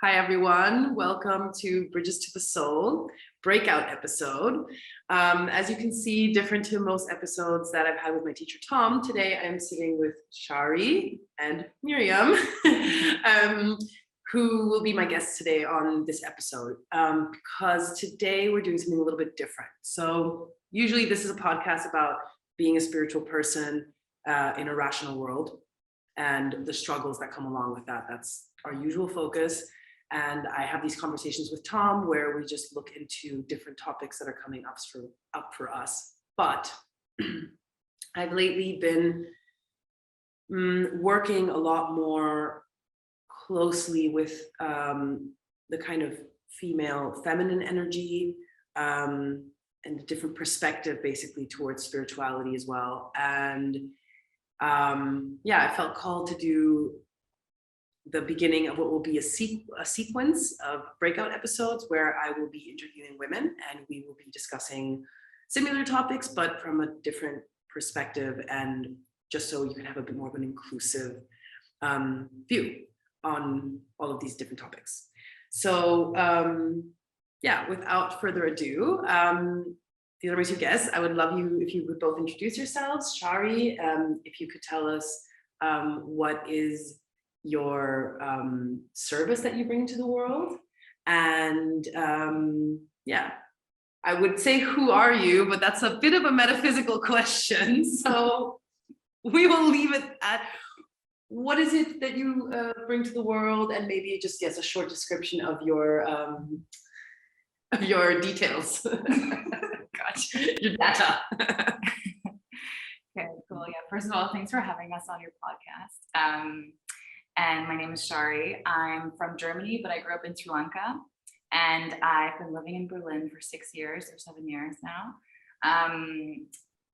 Hi, everyone. Welcome to Bridges to the Soul Breakout episode. As you can see, different to most episodes that I've had with my teacher, Tom, today I'm sitting with Shari and Mirjam, who will be my guests today on this episode, because today we're doing something a little bit different. So usually this is a podcast about being a spiritual person in a rational world and the struggles that come along with that. That's our usual focus. And I have these conversations with Tom where we just look into different topics that are coming up for us. But I've lately been working a lot more closely with the kind of female feminine energy and a different perspective basically towards spirituality as well. And I felt called to do the beginning of what will be a sequence of breakout episodes where I will be interviewing women and we will be discussing similar topics, but from a different perspective, and just so you can have a bit more of an inclusive view on all of these different topics. So without further ado, the other two guests, I would love you if you would both introduce yourselves. Shari, if you could tell us what is your service that you bring to the world, and I would say who are you, but that's a bit of a metaphysical question, so we will leave it at what is it that you bring to the world, and maybe just a short description of your details. Gotcha. Your data. Okay, cool. Yeah, first of all, thanks for having us on your podcast. And my name is Shari. I'm from Germany, but I grew up in Sri Lanka. And I've been living in Berlin for 6 years or 7 years now.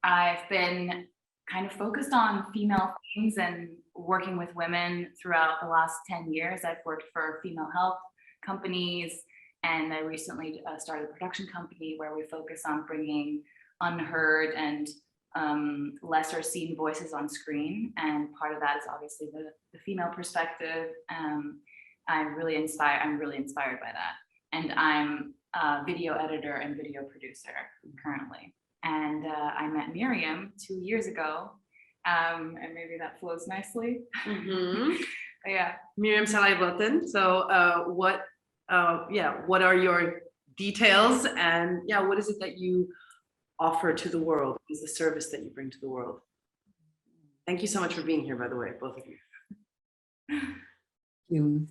I've been kind of focused on female themes and working with women throughout the last 10 years. I've worked for female health companies, and I recently started a production company where we focus on bringing unheard and lesser seen voices on screen, and part of that is obviously the female perspective. I'm really inspired by that, and I'm a video editor and video producer currently. And I met Mirjam 2 years ago, and maybe that flows nicely. Mm-hmm. Yeah, Mirjam Saray Rothen. So what are your details, and what is it that you offer to the world? What is the service that you bring to the world? Thank you so much for being here, by the way, both of you.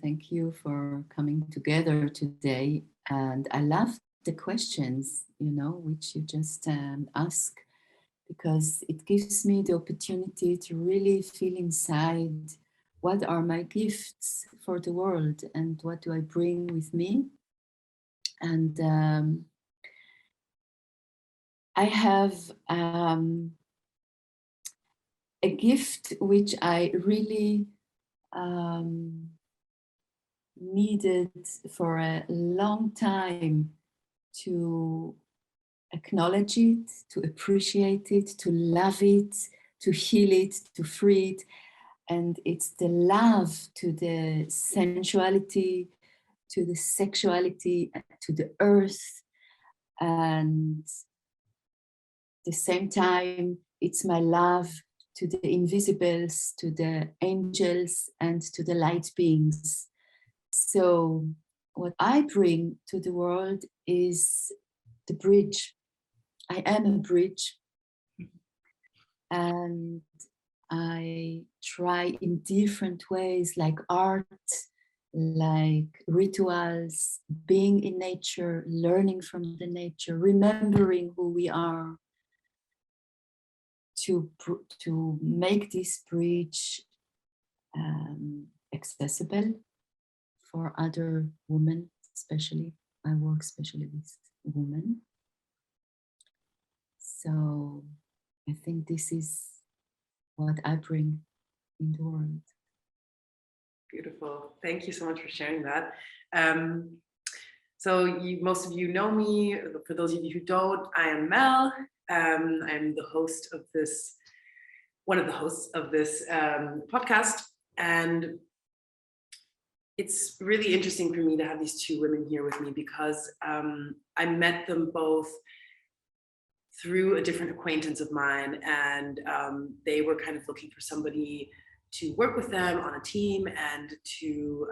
Thank you for coming together today. And I love the questions, which you just ask, because it gives me the opportunity to really feel inside what are my gifts for the world and what do I bring with me. And I have a gift which I really needed for a long time to acknowledge it, to appreciate it, to love it, to heal it, to free it. And it's the love to the sensuality, to the sexuality, to the earth. And at the same time, it's my love to the invisibles, to the angels, and to the light beings. So what I bring to the world is the bridge. I am a bridge. And I try in different ways, like art, like rituals, being in nature, learning from the nature, remembering who we are, to make this bridge accessible for other women, especially. I work especially with women. So I think this is what I bring in the world. Beautiful. Thank you so much for sharing that. So most of you know me. For those of you who don't, I am Mel. I'm one of the hosts of this podcast. And it's really interesting for me to have these two women here with me because I met them both through a different acquaintance of mine, and they were kind of looking for somebody to work with them on a team and to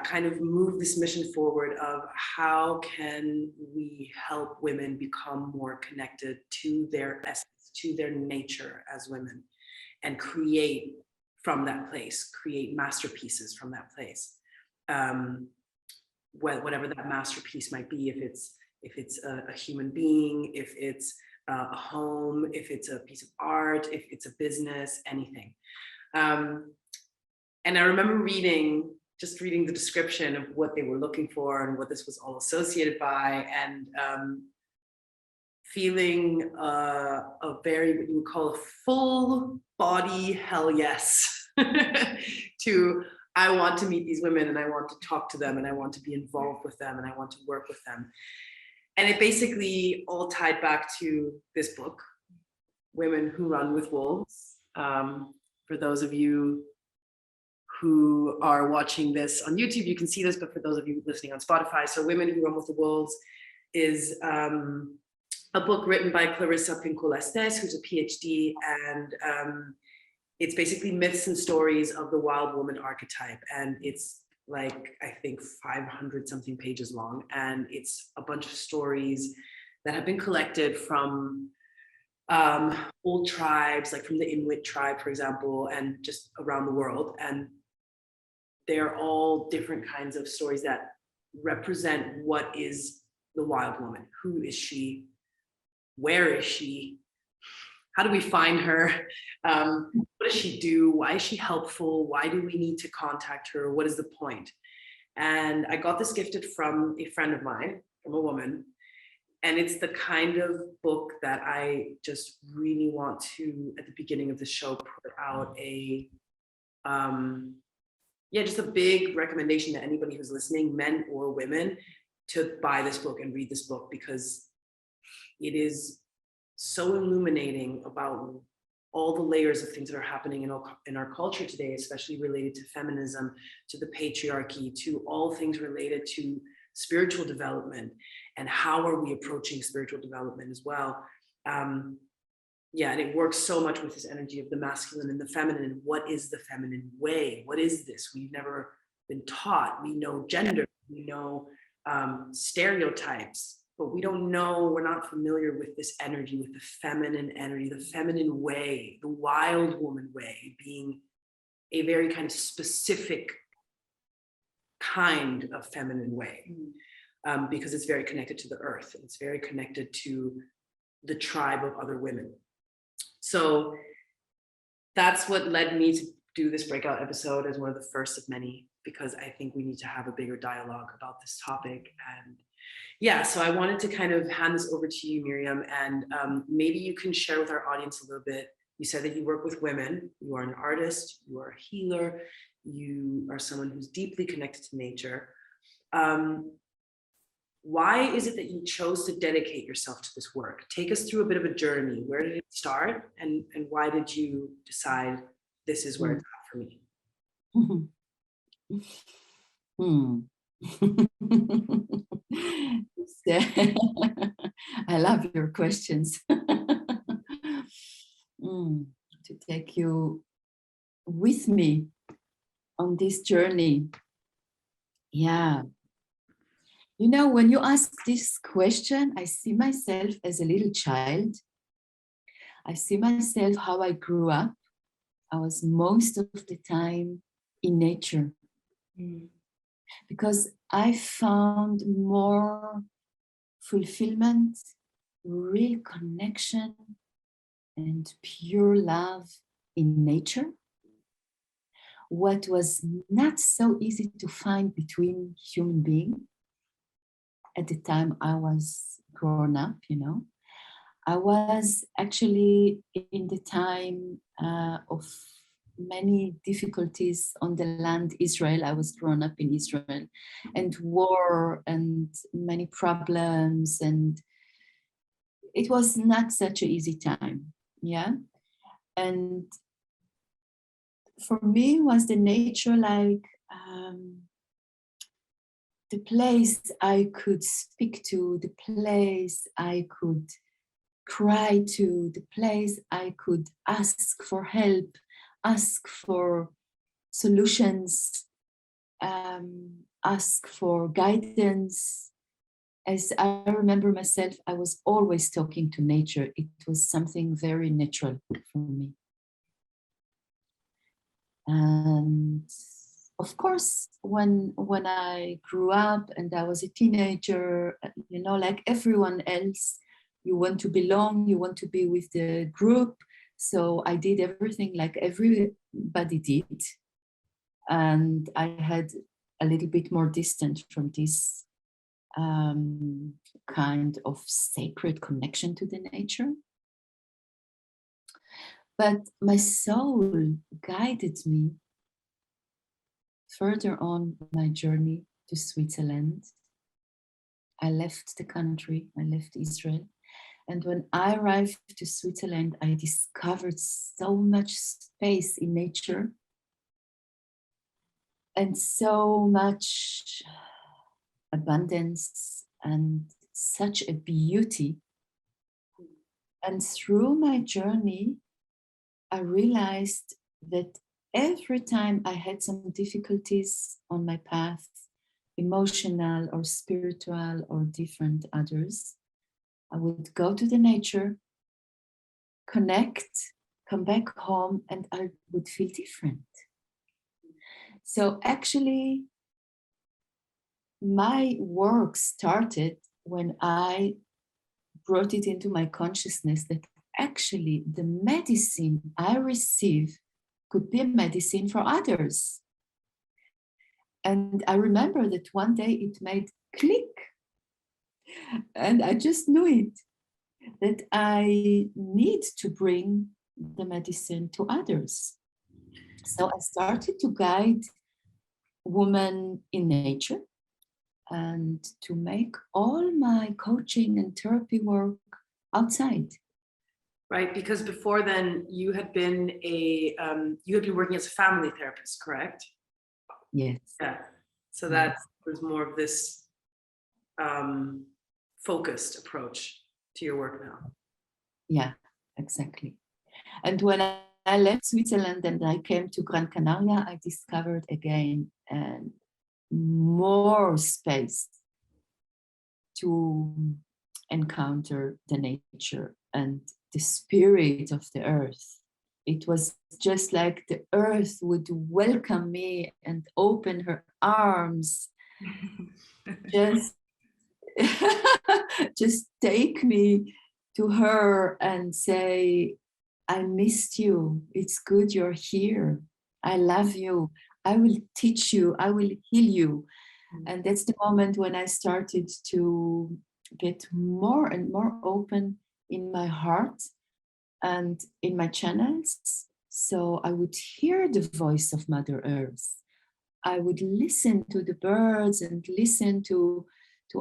kind of move this mission forward of how can we help women become more connected to their essence, to their nature as women, and create from that place, create masterpieces from that place. Whatever that masterpiece might be, if it's a human being, if it's a home, if it's a piece of art, if it's a business, anything. And I remember reading the description of what they were looking for and what this was all associated by, and feeling a very, what you would call a full body hell yes to, I want to meet these women and I want to talk to them and I want to be involved with them and I want to work with them. And it basically all tied back to this book, Women Who Run with Wolves. For those of you who are watching this on YouTube, you can see this, but for those of you listening on Spotify, so Women Who Run with the Wolves is a book written by Clarissa Pinkola-Estes, who's a PhD, and it's basically myths and stories of the wild woman archetype. And it's like, I think 500 something pages long. And it's a bunch of stories that have been collected from old tribes, like from the Inuit tribe, for example, and just around the world. And they're all different kinds of stories that represent what is the wild woman. Who is she? Where is she? How do we find her? What does she do? Why is she helpful? Why do we need to contact her? What is the point? And I got this gifted from a friend of mine, from a woman. And it's the kind of book that I just really want to, at the beginning of the show, put out just a big recommendation to anybody who's listening, men or women, to buy this book and read this book, because it is so illuminating about all the layers of things that are happening in our culture today, especially related to feminism, to the patriarchy, to all things related to spiritual development, and how are we approaching spiritual development as well. And it works so much with this energy of the masculine and the feminine. What is the feminine way? What is this? We've never been taught. We know gender, we know stereotypes, but we don't know, we're not familiar with this energy, with the feminine energy, the feminine way, the wild woman way, being a very kind of specific kind of feminine way, because it's very connected to the earth, and it's very connected to the tribe of other women. So that's what led me to do this breakout episode as one of the first of many, because I think we need to have a bigger dialogue about this topic. And so I wanted to kind of hand this over to you, Mirjam, and maybe you can share with our audience a little bit. You said that you work with women, you are an artist, you are a healer, you are someone who's deeply connected to nature. Why is it that you chose to dedicate yourself to this work? Take us through a bit of a journey. Where did it start, and why did you decide this is where it's at for me? I love your questions. To take you with me on this journey. Yeah. You know, when you ask this question, I see myself as a little child. I see myself how I grew up. I was most of the time in nature. Because I found more fulfillment, real connection, and pure love in nature. What was not so easy to find between human beings at the time I was grown up, I was actually in the time of many difficulties on the land Israel. I was grown up in Israel, and war and many problems, and it was not such an easy time. And for me was the nature like the place I could speak to, the place I could cry to, the place I could ask for help, ask for solutions, ask for guidance. As I remember myself, I was always talking to nature. It was something very natural for me. And of course, when I grew up and I was a teenager, you know, like everyone else, you want to belong, you want to be with the group. So I did everything like everybody did. And I had a little bit more distant from this kind of sacred connection to the nature. But my soul guided me further on my journey to Switzerland. I left the country, I left Israel. And when I arrived to Switzerland, I discovered so much space in nature and so much abundance and such a beauty. And through my journey, I realized that every time I had some difficulties on my path, emotional or spiritual or different others, I would go to the nature, connect, come back home, and I would feel different. So actually, my work started when I brought it into my consciousness that actually the medicine I receive could be a medicine for others. And I remember that one day it made click. And I just knew it, that I need to bring the medicine to others. So I started to guide women in nature and to make all my coaching and therapy work outside. Right, because before then you had been working as a family therapist, correct? Yes. Yeah. So that was more of this focused approach to your work now. Yeah, exactly. And when I left Switzerland and I came to Gran Canaria, I discovered again more space to encounter the nature and the spirit of the earth. It was just like the earth would welcome me and open her arms, just just take me to her and say, I missed you. It's good you're here. I love you. I will teach you. I will heal you. And that's the moment when I started to get more and more open in my heart and in my channels. So I would hear the voice of Mother Earth. I would listen to the birds and listen to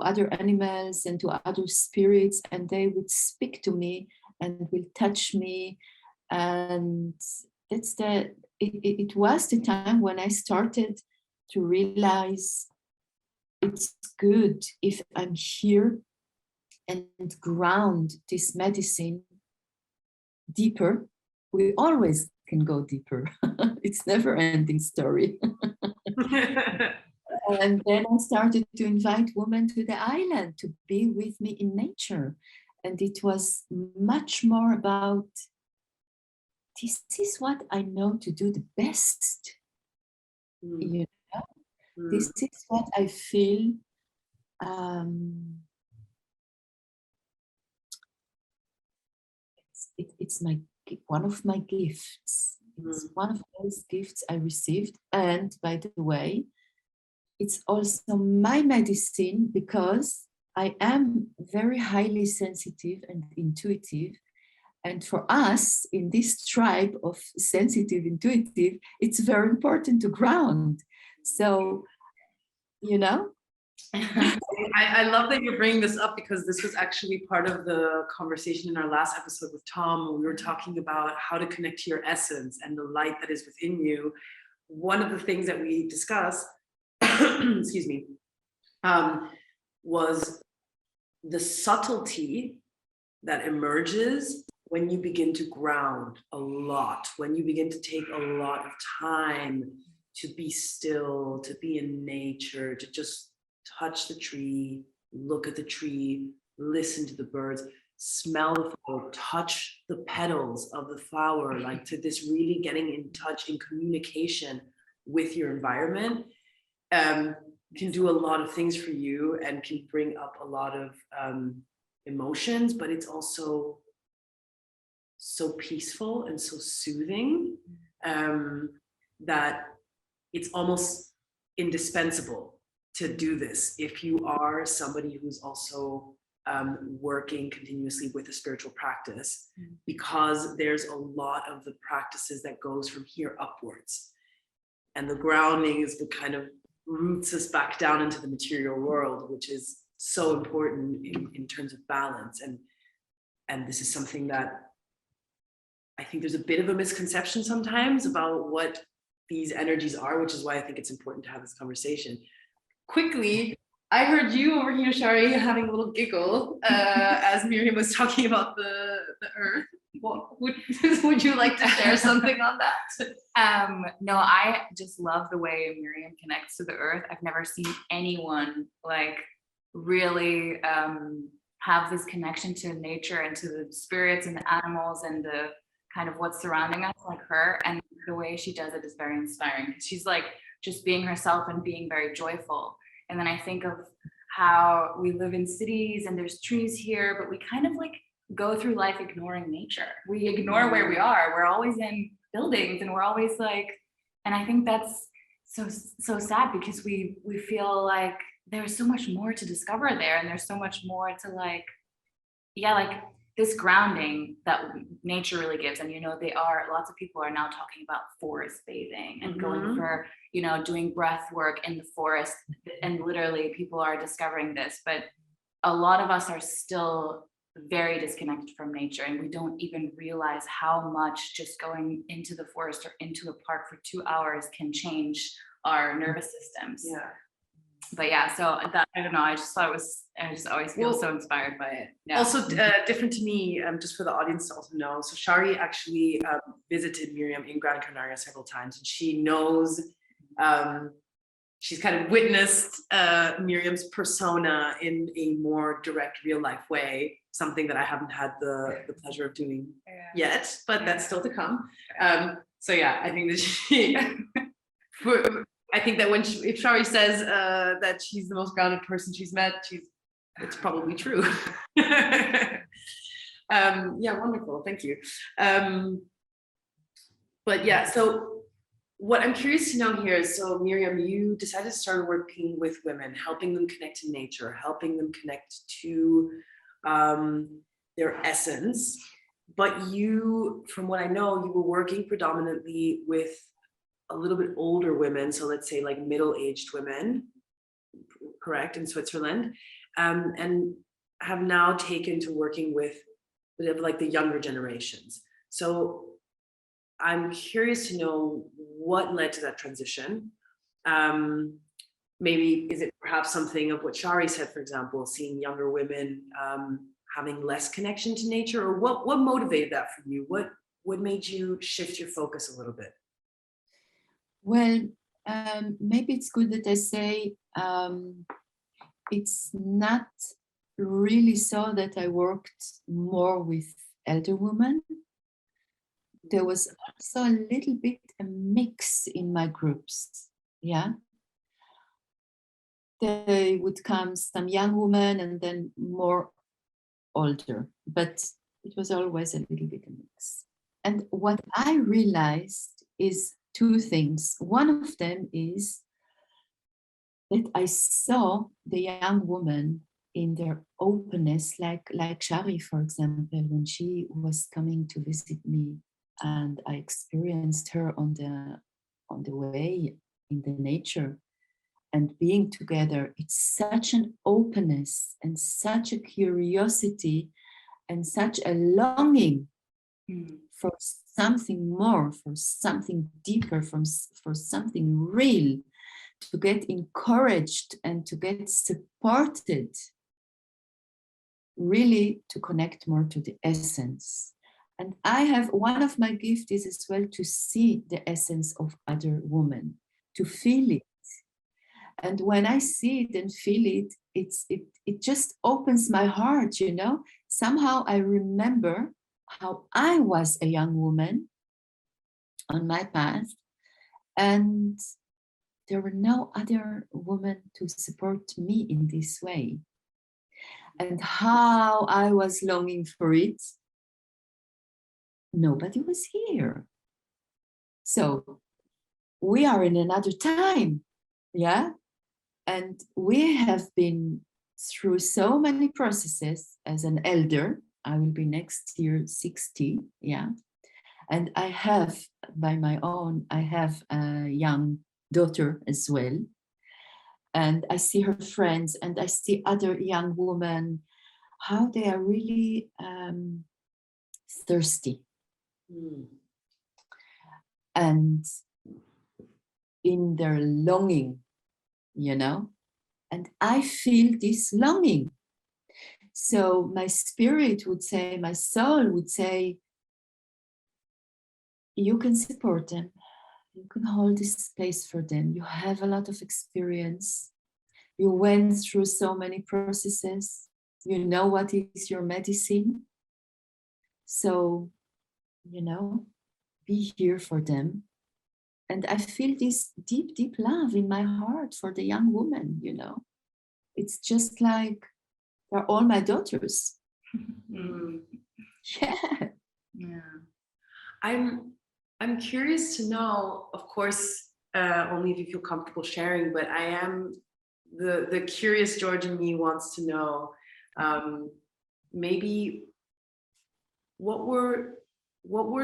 other animals and to other spirits, and they would speak to me and will touch me. And that's it was the time when I started to realize it's good if I'm here and ground this medicine deeper. We always can go deeper. It's never ending story. And then I started to invite women to the island to be with me in nature. And it was much more about, this is what I know to do the best. You know, this is what I feel it's one of my gifts. It's one of those gifts I received. And by the way, it's also my medicine because I am very highly sensitive and intuitive. And for us in this tribe of sensitive, intuitive, it's very important to ground. So, you know, I love that you're bringing this up, because this was actually part of the conversation in our last episode with Tom, when we were talking about how to connect to your essence and the light that is within you. One of the things that we discussed, excuse me, was the subtlety that emerges when you begin to ground a lot, when you begin to take a lot of time to be still, to be in nature, to just touch the tree, look at the tree, listen to the birds, smell the flower, touch the petals of the flower, like to this really getting in touch, in communication with your environment, can do a lot of things for you and can bring up a lot of emotions, but it's also so peaceful and so soothing that it's almost indispensable to do this if you are somebody who's also working continuously with a spiritual practice, because there's a lot of the practices that goes from here upwards, and the grounding is what kind of roots us back down into the material world, which is so important in terms of balance. And this is something that I think there's a bit of a misconception sometimes about what these energies are, which is why I think it's important to have this conversation. Quickly, I heard you over here, Shari, having a little giggle as Mirjam was talking about the earth. What, would you like to share something on that? No, I just love the way Mirjam connects to the earth. I've never seen anyone like really have this connection to nature and to the spirits and the animals and the kind of what's surrounding us like her. And the way she does it is very inspiring. She's like just being herself and being very joyful. And then I think of how we live in cities and there's trees here, but we kind of like go through life ignoring nature. We ignore where we are. We're always in buildings and we're always like, and I think that's so sad, because we feel like there's so much more to discover there, and there's so much more to like, yeah, like this grounding that nature really gives. And lots of people are now talking about forest bathing and going for, doing breath work in the forest, and literally people are discovering this, but a lot of us are still very disconnected from nature, and we don't even realize how much just going into the forest or into a park for 2 hours can change our nervous systems. Yeah. But yeah, so that, I don't know, I just always feel so inspired by it. Yeah. Also different to me, just for the audience to also know, so Shari actually visited Mirjam in Gran Canaria several times, and she knows, she's kind of witnessed Mirjam's persona in a more direct real life way, something that I haven't had the pleasure of doing yet, but that's still to come. So yeah, I think that she, I think that if Shari says that she's the most grounded person she's met, it's probably true. Yeah, wonderful, thank you. But yeah, so what I'm curious to know here is, so Mirjam, you decided to start working with women, helping them connect to nature, helping them connect to their essence. But you, from what I know, you were working predominantly with a little bit older women, so let's say like middle-aged women, correct, in Switzerland, and have now taken to working with like the younger generations. So I'm curious to know what led to that transition. Maybe is it perhaps something of what Shari said, for example, seeing younger women having less connection to nature, or what motivated that for you? What made you shift your focus a little bit? Well, maybe it's good that I say it's not really so that I worked more with elder women. There was also a little bit a mix in my groups, yeah. There would come some young women and then more older, but it was always a little bit a mix. And what I realized is two things. One of them is that I saw the young woman in their openness, like Shari, for example, when she was coming to visit me, and I experienced her on the way in the nature. and being together, it's such an openness and such a curiosity and such a longing for something more, for something deeper, for something real, to get encouraged and to get supported, really to connect more to the essence. And I have, one of my gifts is as well to see the essence of other women, to feel it. And when I see it and feel it, it just opens my heart, you know. Somehow I remember how I was a young woman on my path, and there were no other women to support me in this way. And how I was longing for it. Nobody was here. So we are in another time, yeah? And we have been through so many processes as an elder. I will be next year 60, yeah? And I have, by my own, I have a young daughter as well. And I see her friends and I see other young women, how they are really thirsty. And in their longing, you know, and I feel this longing. So my spirit would say, my soul would say, you can support them. You can hold this space for them. You have a lot of experience. You went through so many processes. You know what is your medicine. So, you know, be here for them. And I feel this deep, deep love in my heart for the young woman, you know. It's just like they're all my daughters. Yeah. Yeah. I'm curious to know, of course, only if you feel comfortable sharing, but I am the curious George in me wants to know, maybe what were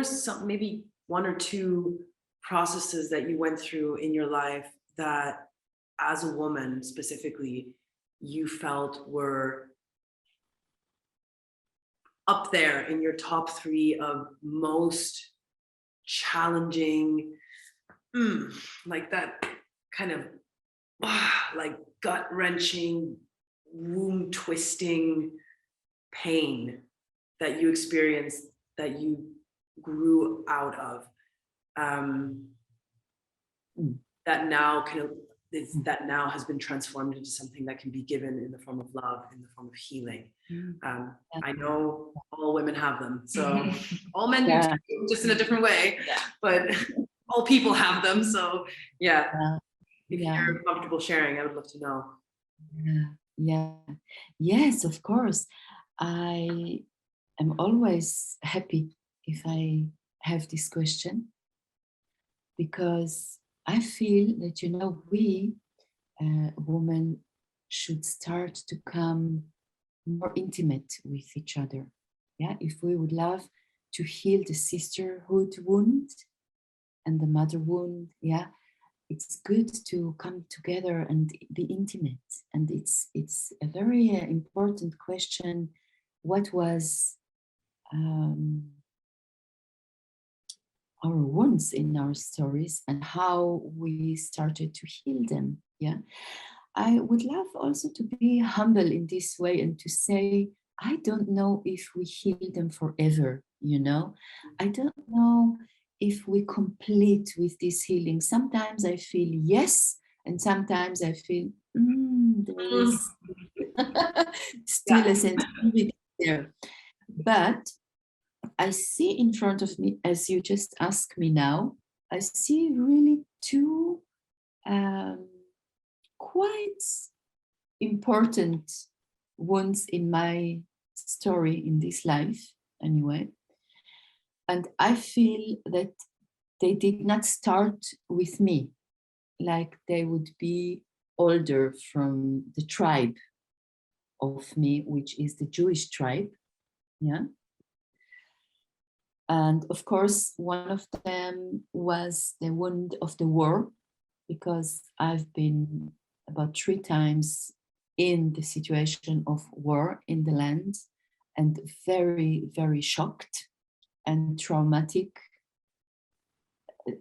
some, maybe one or two processes that you went through in your life that, as a woman specifically, you felt were up there in your top 3 of most challenging, like that kind of like gut-wrenching, womb twisting pain that you experienced, that you grew out of, that now that now has been transformed into something that can be given in the form of love, in the form of healing. I know all women have them, so all men do too, just in a different way, but all people have them. So yeah, if you're comfortable sharing, I would love to know. Yes, of course. I am always happy if I have this question, because I feel that, you know, we women should start to come more intimate with each other. Yeah, if we would love to heal the sisterhood wound and the mother wound, yeah, it's good to come together and be intimate. And it's a very important question. What was our wounds in our stories and how we started to heal them? Yeah, I would love also to be humble in this way and to say, I don't know if we heal them forever, you know? I don't know if we complete with this healing. Sometimes I feel yes, and sometimes I feel there is still a sensitivity there. But I see in front of me, as you just asked me now, I see really two quite important wounds in my story in this life anyway. And I feel that they did not start with me, like they would be older from the tribe of me, which is the Jewish tribe. Yeah. And of course, one of them was the wound of the war, because I've been about 3 times in the situation of war in the land, and very, very shocked and traumatic.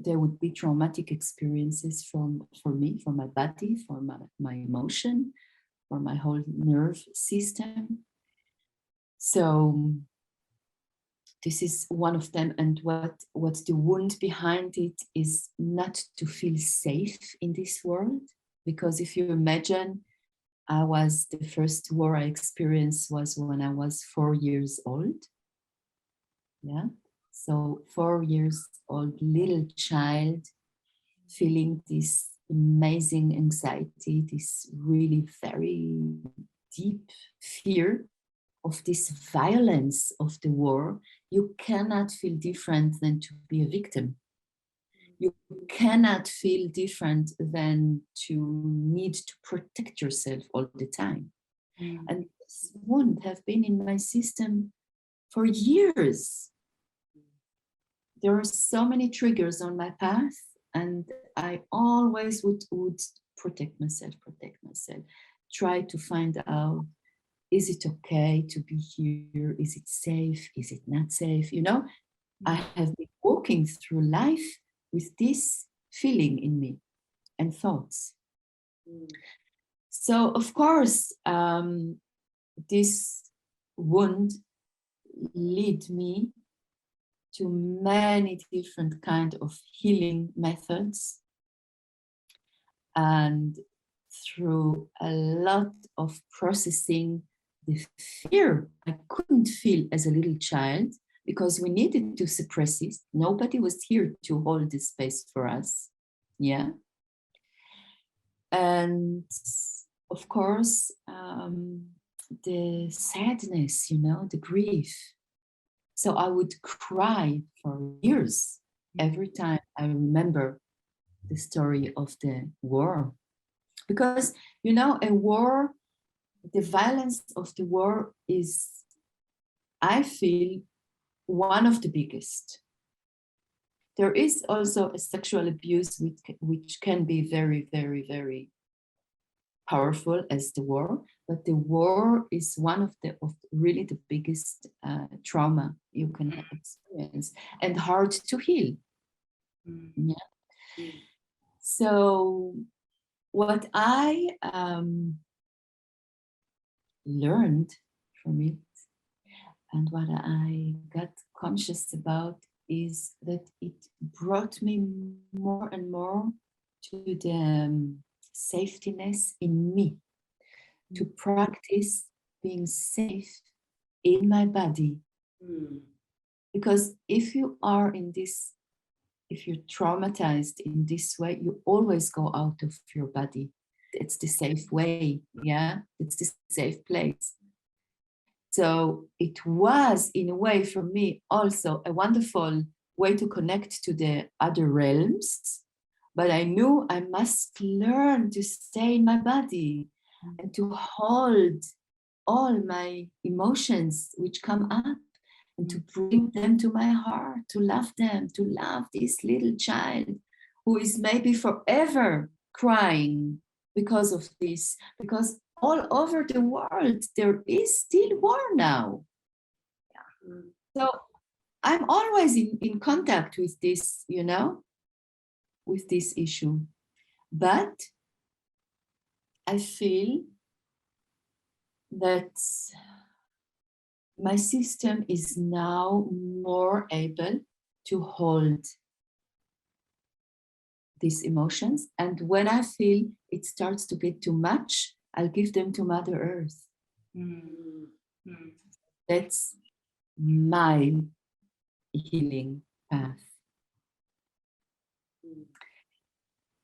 There would be traumatic experiences for me, for my body, for my emotion, for my whole nerve system. So this is one of them. And what's the wound behind it is not to feel safe in this world. Because if you imagine, the first war I experienced was when I was 4 years old. Yeah. So 4 years old little child feeling this amazing anxiety, this really very deep fear of this violence of the war. You cannot feel different than to be a victim. You cannot feel different than to need to protect yourself all the time. And this wound have been in my system for years. There are so many triggers on my path, and I always would protect myself, try to find out, is it okay to be here? Is it safe? Is it not safe? You know, I have been walking through life with this feeling in me and thoughts. So, of course, this wound led me to many different kinds of healing methods, and through a lot of processing the fear I couldn't feel as a little child, because we needed to suppress it. Nobody was here to hold this space for us. Yeah. And of course, the sadness, you know, the grief. So I would cry for years every time I remember the story of the war. Because, you know, a war, the violence of the war is, I feel, one of the biggest. There is also a sexual abuse which can be very, very, very powerful as the war, but the war is one of really the biggest trauma you can experience, and hard to heal. Yeah. So what I learned from it, and what I got conscious about, is that it brought me more and more to the safetyness in me, to practice being safe in my body. Because if you are if you're traumatized in this way, you always go out of your body. It's the safe way, yeah? It's the safe place. So it was, in a way, for me, also a wonderful way to connect to the other realms. But I knew I must learn to stay in my body and to hold all my emotions which come up, and to bring them to my heart, to love them, to love this little child who is maybe forever crying because of this, because all over the world there is still war now. Yeah. So I'm always in contact with this, you know, with this issue. But I feel that my system is now more able to hold these emotions. And when I feel it starts to get too much, I'll give them to Mother Earth. That's my healing path.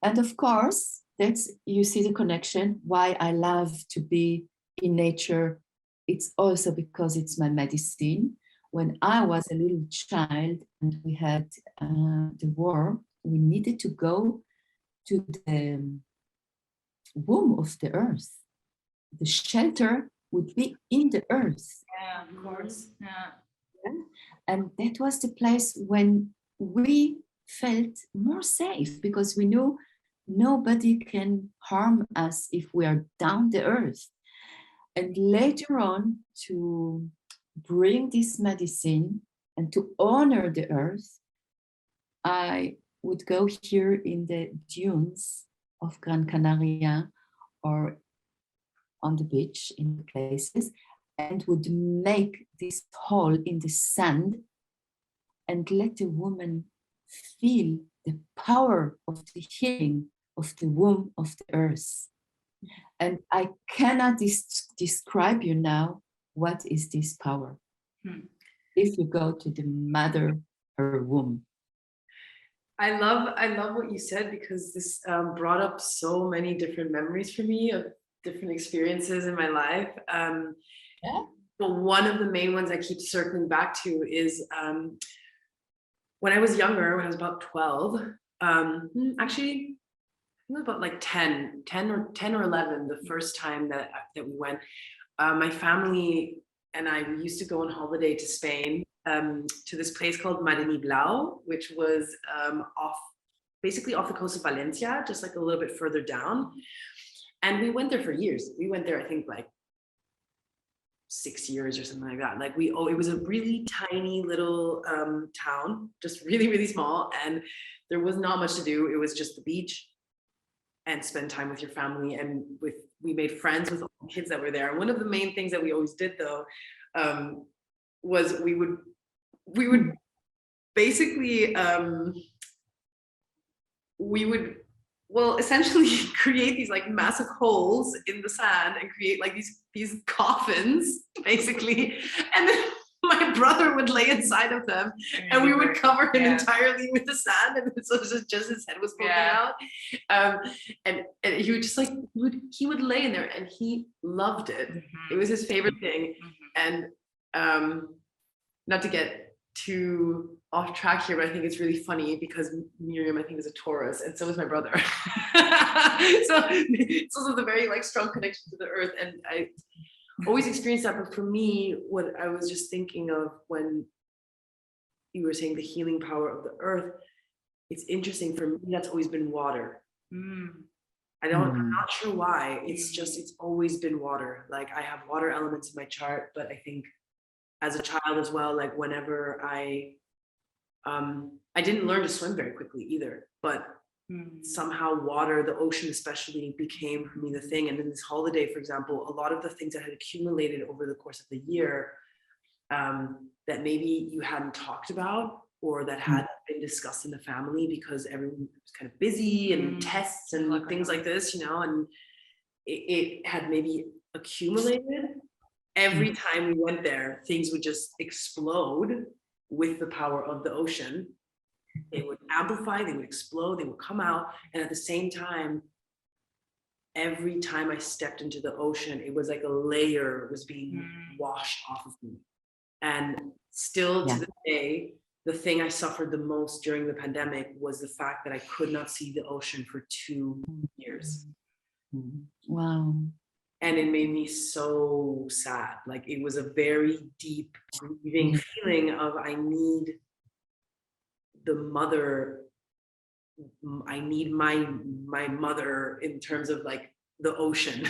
And of course, you see the connection, why I love to be in nature. It's also because it's my medicine. When I was a little child and we had the war, we needed to go to the womb of the earth. The shelter would be in the earth. Yeah, of course. Yeah. And that was the place when we felt more safe, because we knew nobody can harm us if we are down the earth. And later on, to bring this medicine and to honor the earth, I would go here in the dunes of Gran Canaria or on the beach in places, and would make this hole in the sand and let the woman feel the power of the healing of the womb of the earth. And I cannot describe you now what is this power. If you go to the mother, her womb. I love what you said, because this brought up so many different memories for me of different experiences in my life. Yeah. But one of the main ones I keep circling back to is when I was younger, when I was about 12, actually, I was about like 10 or 11, the first time that we went. My family and I, we used to go on holiday to Spain, to this place called Blau, which was basically off the coast of Valencia, just like a little bit further down. And we went there for years. We went there, I think, like 6 years or something like that. Like it was a really tiny little town, just really, really small. And there was not much to do. It was just the beach and spend time with your family. And we made friends with all the kids that were there. And one of the main things that we always did, though, was we would basically, well, essentially create these like massive holes in the sand and create like these coffins, basically. And then my brother would lay inside of them, and we would cover him entirely with the sand, and so it was just his head was poking out. And he would just like he would lay in there, and he loved it. It was his favorite thing. And not to get too off track here, but I think it's really funny because Mirjam, I think, is a Taurus, and so is my brother. So it's also the very like strong connection to the earth, and I always experienced that. But for me, what I was just thinking of when you were saying the healing power of the earth, it's interesting for me, that's always been water. I'm not sure why. It's always been water. Like I have water elements in my chart, but I think as a child as well, like whenever I didn't learn to swim very quickly either, but somehow water, the ocean especially, became for me the thing. And in this holiday, for example, a lot of the things that had accumulated over the course of the year, that maybe you hadn't talked about or that hadn't been discussed in the family because everyone was kind of busy and tests and things like this, you know, and it had maybe accumulated. Every time we went there, things would just explode with the power of the ocean. They would amplify, they would explode, they would come out. And at the same time, every time I stepped into the ocean, it was like a layer was being washed off of me. And still to this day, the thing I suffered the most during the pandemic was the fact that I could not see the ocean for 2 years. Wow. And it made me so sad. Like it was a very deep, grieving feeling of I need the mother. I need my mother in terms of like the ocean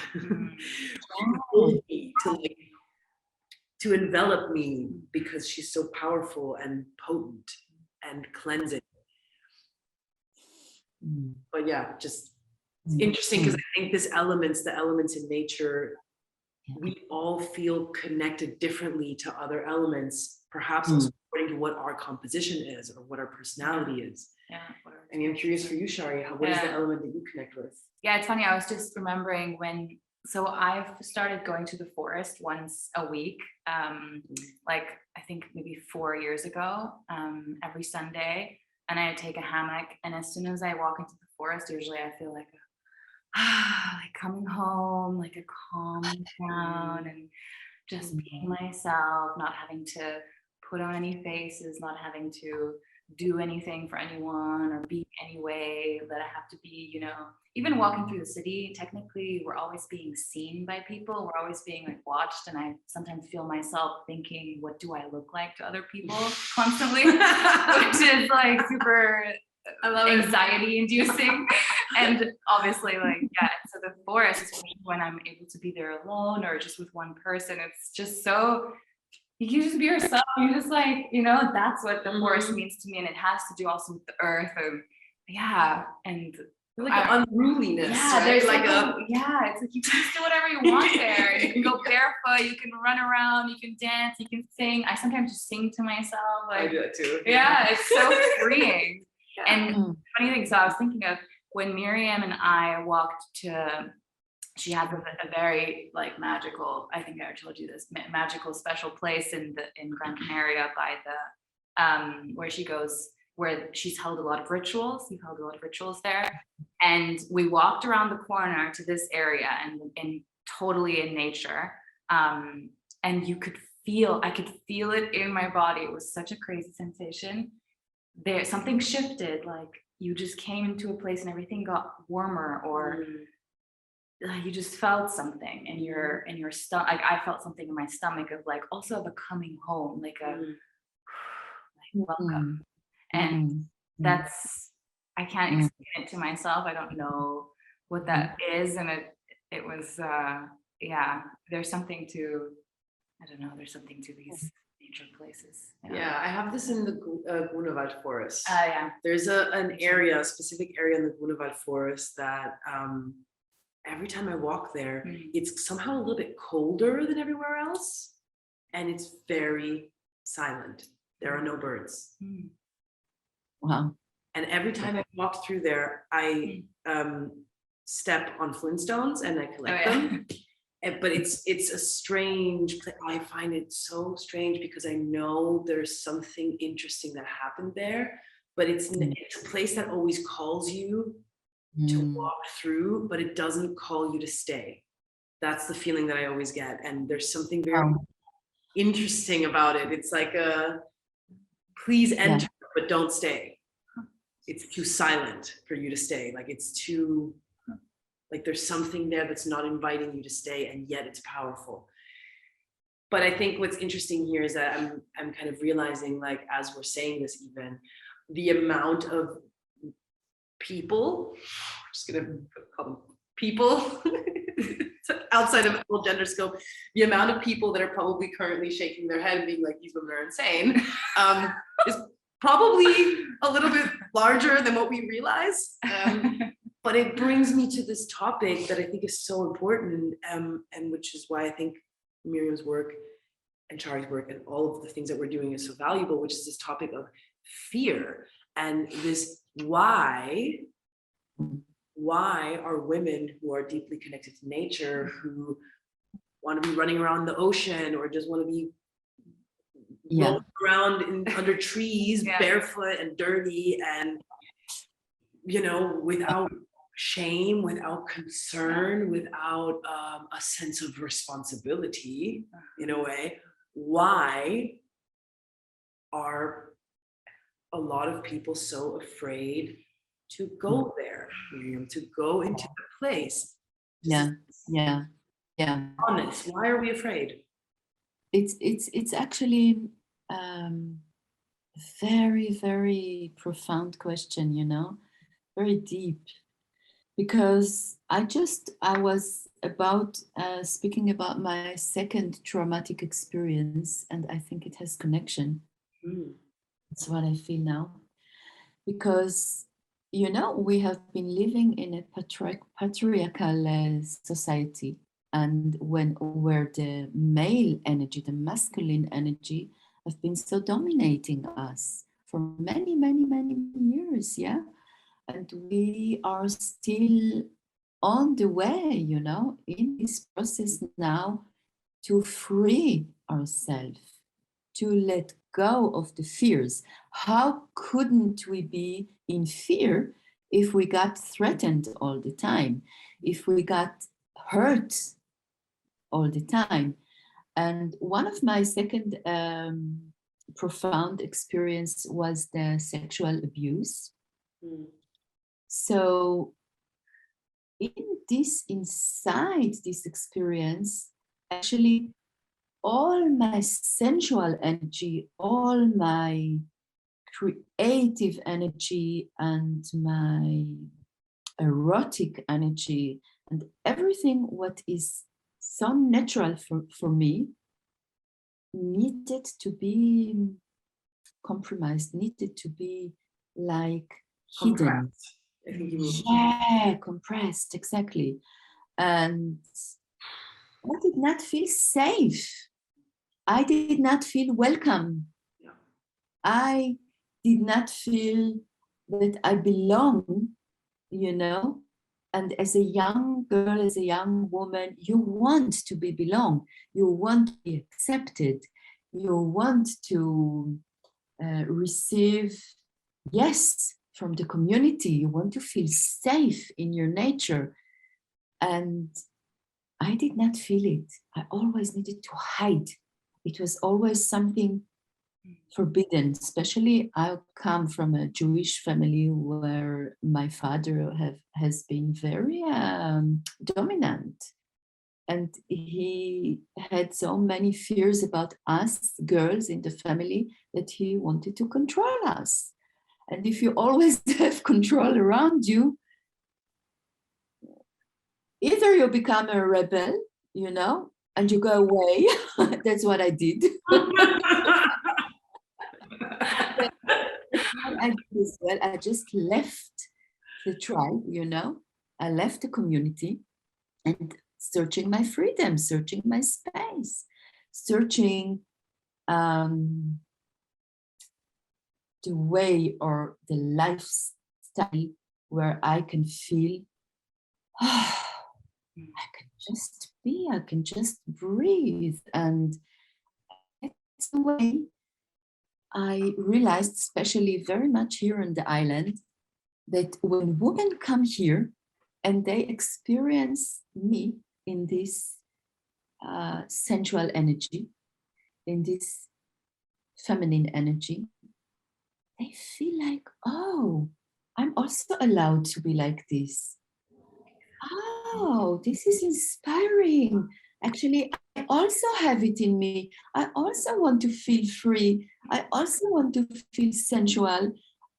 to envelop me, because she's so powerful and potent and cleansing. But yeah, just it's interesting because I think the elements in nature, we all feel connected differently to other elements, perhaps also according to what our composition is or what our personality is. I mean, I'm curious for you, Shari, what is the element that you connect with? Yeah, it's funny. I was just remembering so I've started going to the forest once a week, like I think maybe 4 years ago, every Sunday, and I take a hammock. And as soon as I walk into the forest, usually I feel like like coming home, like a calm down and just being myself, not having to put on any faces, not having to do anything for anyone or be any way that I have to be, you know. Even walking through the city, technically we're always being seen by people, we're always being like watched, and I sometimes feel myself thinking, what do I look like to other people constantly, which is like super anxiety inducing. And obviously, like, yeah, so the forest, especially when I'm able to be there alone or just with one person, it's just so, you can just be yourself. You're just like, that's what the forest means to me. And it has to do also with the earth. And yeah. And like an unruliness, yeah, right? there's like it's like you can just do whatever you want there. You can go barefoot, you can run around, you can dance, you can sing. I sometimes just sing to myself. I Like, do that too. yeah, it's so freeing. Yeah. And funny thing, so I was thinking of when Mirjam and I walked to, she has a very like magical, I think I told you this, magical special place in Gran Canaria by the where she goes, where she's held a lot of rituals. You've held a lot of rituals there. And we walked around the corner to this area and totally in nature. And I could feel it in my body. It was such a crazy sensation. There, something shifted, like you just came into a place and everything got warmer, or you just felt something in your stomach. Like I felt something in my stomach of like also of a coming home, like a like welcome. And that's, I can't explain it to myself. I don't know what that is. And it was, there's something to, I don't know, there's something to these nature places. Yeah, I have this in the Grunewald forest. Yeah. There's a specific area in the Grunewald forest that every time I walk there, it's somehow a little bit colder than everywhere else. And it's very silent. There are no birds. Wow. And every time I walk through there, I step on flintstones and I collect them. But it's a strange place. I find it so strange because I know there's something interesting that happened there, but it's a place that always calls you to walk through, but it doesn't call you to stay. That's the feeling that I always get. And there's something very interesting about it. It's like please enter, but don't stay. It's too silent for you to stay. Like it's too, like there's something there that's not inviting you to stay, and yet it's powerful. But I think what's interesting here is that I'm kind of realizing, like, as we're saying this, even the amount of people, I'm just gonna call them people, outside of full gender scope, the amount of people that are probably currently shaking their head and being like, these women are insane, is probably a little bit larger than what we realize. But it brings me to this topic that I think is so important, and which is why I think Mirjam's work and Shari's work and all of the things that we're doing is so valuable, which is this topic of fear and this why are women who are deeply connected to nature, who want to be running around the ocean or just want to be rolling around under trees barefoot and dirty and, without shame, without concern, without a sense of responsibility, in a way, why are a lot of people so afraid to go there, Mirjam, to go into the place? Honest, why are we afraid? It's actually very, very profound question, very deep, because I was about speaking about my second traumatic experience, and I think it has connection. That's what I feel now, because we have been living in a patriarchal society, and where the male energy, the masculine energy, have been so dominating us for many, many, many years, and we are still on the way, in this process now to free ourselves, to let go of the fears. How couldn't we be in fear if we got threatened all the time, if we got hurt all the time? And one of my second profound experience was the sexual abuse. So inside this experience, actually, all my sensual energy, all my creative energy, and my erotic energy, and everything what is so natural for me needed to be compromised, needed to be like hidden. Compressed. I think you will. Yeah, compressed, exactly. And I did not feel safe. I did not feel welcome. Yeah. I did not feel that I belong, And as a young girl, as a young woman, you want to be belong. You want to be accepted. You want to receive yes from the community. You want to feel safe in your nature. And I did not feel it. I always needed to hide. It was always something forbidden. Especially I come from a Jewish family where my father has been very dominant. And he had so many fears about us girls in the family that he wanted to control us. And if you always have control around you, either you become a rebel, and you go away. That's what I did. I did as well. I just left the tribe, I left the community and searching my freedom, searching my space, searching the way or the lifestyle where I can feel I can just be, I can just breathe. And that's the way I realized, especially very much here on the island, that when women come here and they experience me in this sensual energy, in this feminine energy, they feel like, oh, I'm also allowed to be like this. Oh, this is inspiring. Actually, I also have it in me. I also want to feel free. I also want to feel sensual.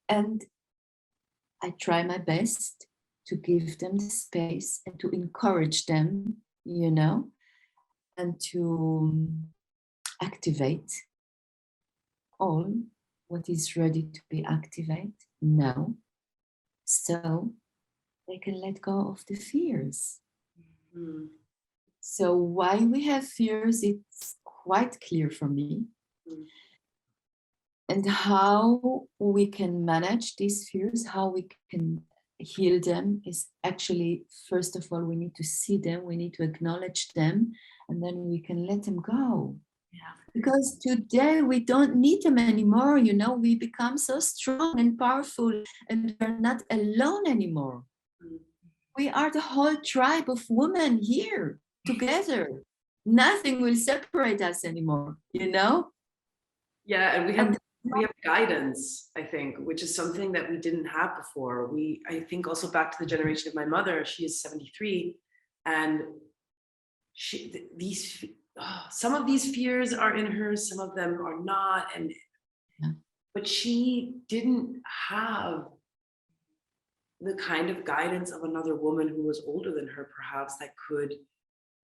And I try my best to give them the space and to encourage them, and to activate all what is ready to be activated now. So they can let go of the fears. Mm. So why we have fears, it's quite clear for me. Mm. And how we can manage these fears, how we can heal them is actually, first of all, we need to see them, we need to acknowledge them, and then we can let them go. Yeah. Because today we don't need them anymore, we become so strong and powerful and we're not alone anymore. We are the whole tribe of women here together. Nothing will separate us anymore, Yeah, and we have guidance, I think, which is something that we didn't have before. I think also back to the generation of my mother, she is 73, and some of these fears are in her, some of them are not, but she didn't have the kind of guidance of another woman who was older than her, perhaps, that could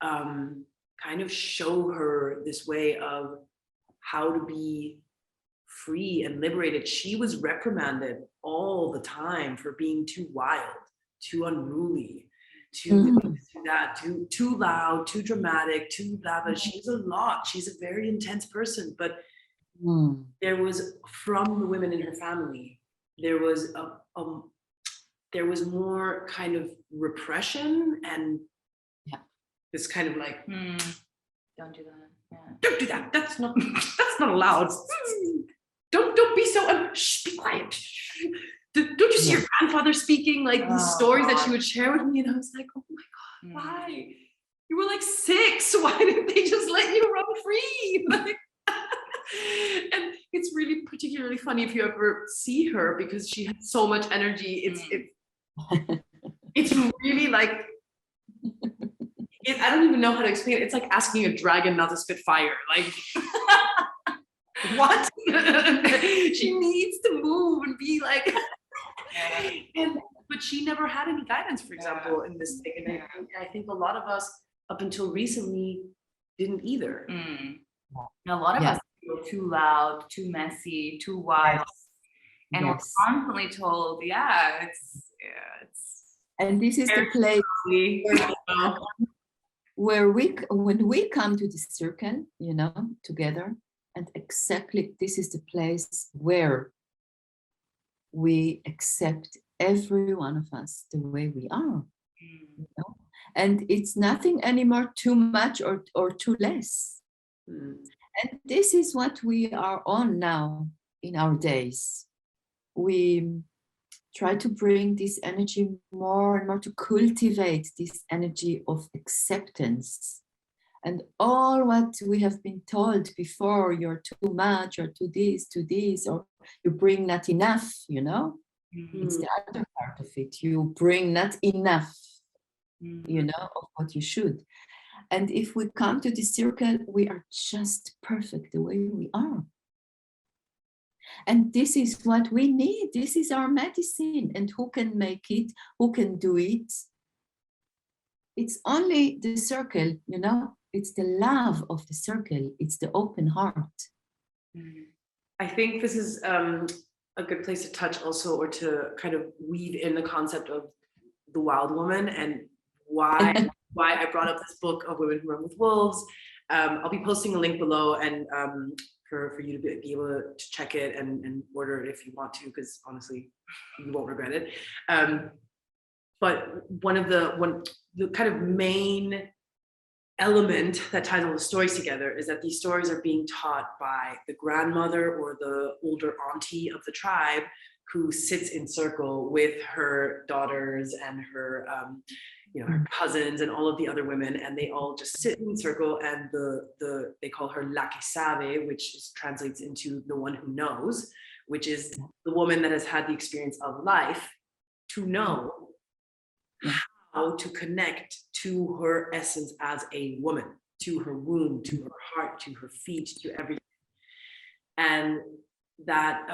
kind of show her this way of how to be free and liberated. She was reprimanded all the time for being too wild, too unruly, too loud, too dramatic, too blah, blah. She's a lot. She's a very intense person, but there was, from the women in her family, there was more kind of repression and this kind of like, don't do that. Yeah. Don't do that. That's not allowed. Don't be so. Shh, be quiet. Don't you see your grandfather speaking? Like these stories that she would share with me, and I was like, oh my God, why? You were like 6. Why didn't they just let you run free? And it's really particularly funny if you ever see her, because she has so much energy. It's really like, I don't even know how to explain it. It's like asking a dragon not to spit fire. Like, what? She needs to move and be like, but she never had any guidance, for example, in this thing. And I think a lot of us, up until recently, didn't either. And a lot of us feel too loud, too messy, too wild. And we're constantly told, it's and this is the place where when we come to the circle, together, and exactly this is the place where we accept every one of us the way we are. And it's nothing anymore too much or too less. And this is what we are on now in our days. We try to bring this energy more and more, to cultivate this energy of acceptance. And all what we have been told before, you're too much, or to this, or you bring not enough, it's the other part of it. You bring not enough, of what you should. And if we come to the circle, we are just perfect the way we are. And this is what we need. This is our medicine. And who can make it? Who can do it? It's only the circle, It's the love of the circle. It's the open heart. I think this is a good place to touch also, or to kind of weave in the concept of the wild woman, and why I brought up this book of Women Who Run with Wolves. I'll be posting a link below, and for you to be able to check it and order it if you want to, because honestly, you won't regret it. But the kind of main element that ties all the stories together is that these stories are being taught by the grandmother or the older auntie of the tribe, who sits in circle with her daughters and her her cousins and all of the other women, and they all just sit in circle, and they call her La que sabe, which translates into the one who knows, which is the woman that has had the experience of life to know how to connect to her essence as a woman, to her womb, to her heart, to her feet, to everything. And that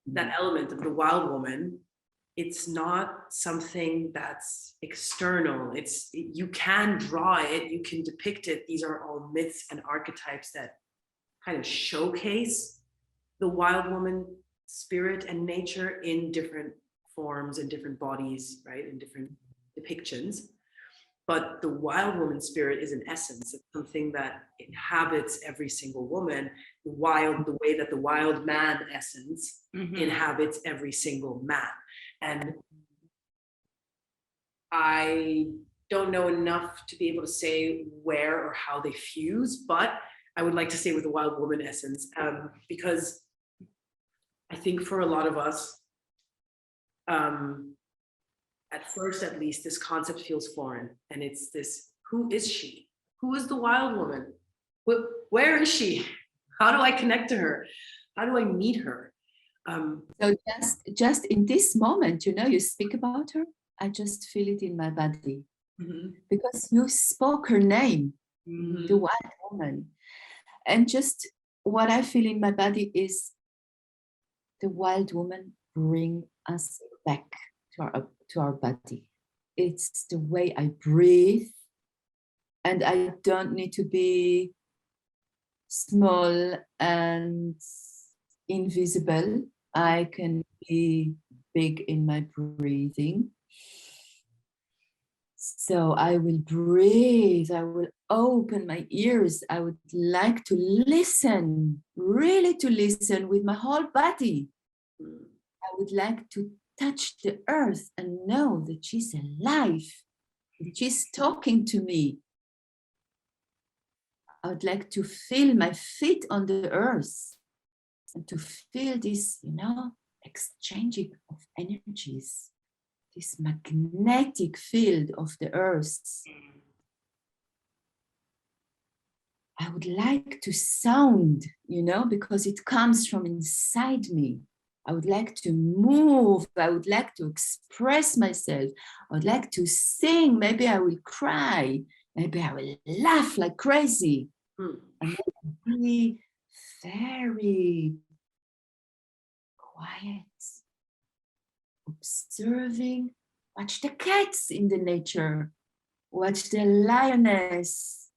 that element of the wild woman, it's not something that's external. You can draw it, you can depict it. These are all myths and archetypes that kind of showcase the wild woman spirit and nature in different forms and different bodies, right, in different depictions. But the wild woman spirit is an essence. It's something that inhabits every single woman. The way that the wild man essence inhabits every single man. And I don't know enough to be able to say where or how they fuse, but I would like to say with the wild woman essence, because I think for a lot of us, at first, at least, this concept feels foreign, and it's this: who is she? Who is the wild woman? Where is she? How do I connect to her? How do I meet her? So just in this moment, you speak about her, I just feel it in my body, because you spoke her name, the wild woman, and just what I feel in my body is the wild woman bring us back to our body. It's the way I breathe, and I don't need to be small and invisible. I can be big in my breathing. So I will breathe, I will open my ears. I would like to listen, really to listen with my whole body. I would like to touch the earth and know that she's alive, that she's talking to me. I would like to feel my feet on the earth and to feel this, exchanging of energies, this magnetic field of the earth. I would like to sound, because it comes from inside me. I would like to move. I would like to express myself. I would like to sing. Maybe I will cry. Maybe I will laugh like crazy. And be very quiet, observing. Watch the cats in the nature. Watch the lioness.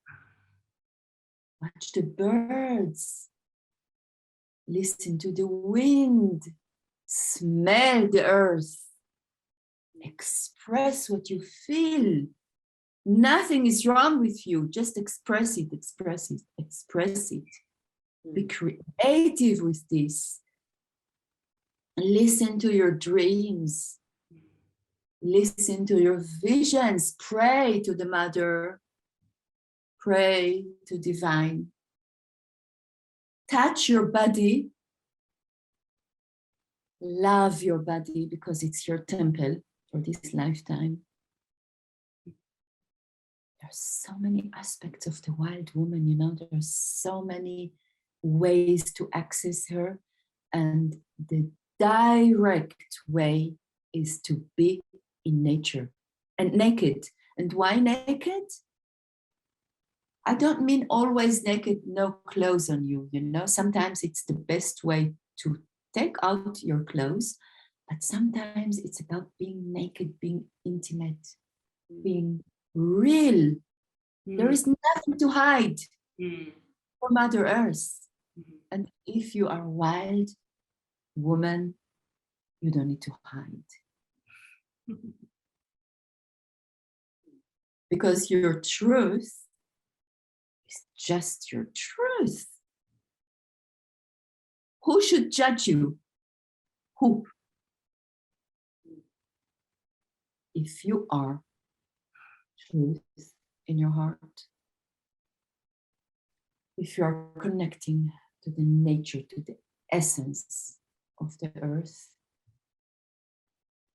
Watch the birds. Listen to the wind. Smell the earth. Express what you feel. Nothing is wrong with you. Just express it, express it, express it. Be creative with this. Listen to your dreams. Listen to your visions. Pray to the Mother. Pray to Divine. Touch your body. Love your body because it's your temple for this lifetime. There's so many aspects of the wild woman, you know, there's so many ways to access her. And the direct way is to be in nature and naked. And why naked? I don't mean always naked, no clothes on you, you know. Sometimes it's the best way to take out your clothes, but sometimes it's about being naked, being intimate, being real. There is nothing to hide for Mother Earth. And if you are wild woman, you don't need to hide. Because your truth is just your truth. Who should judge you? Who? If you are truth in your heart, if you are connecting to the nature, to the essence of the earth,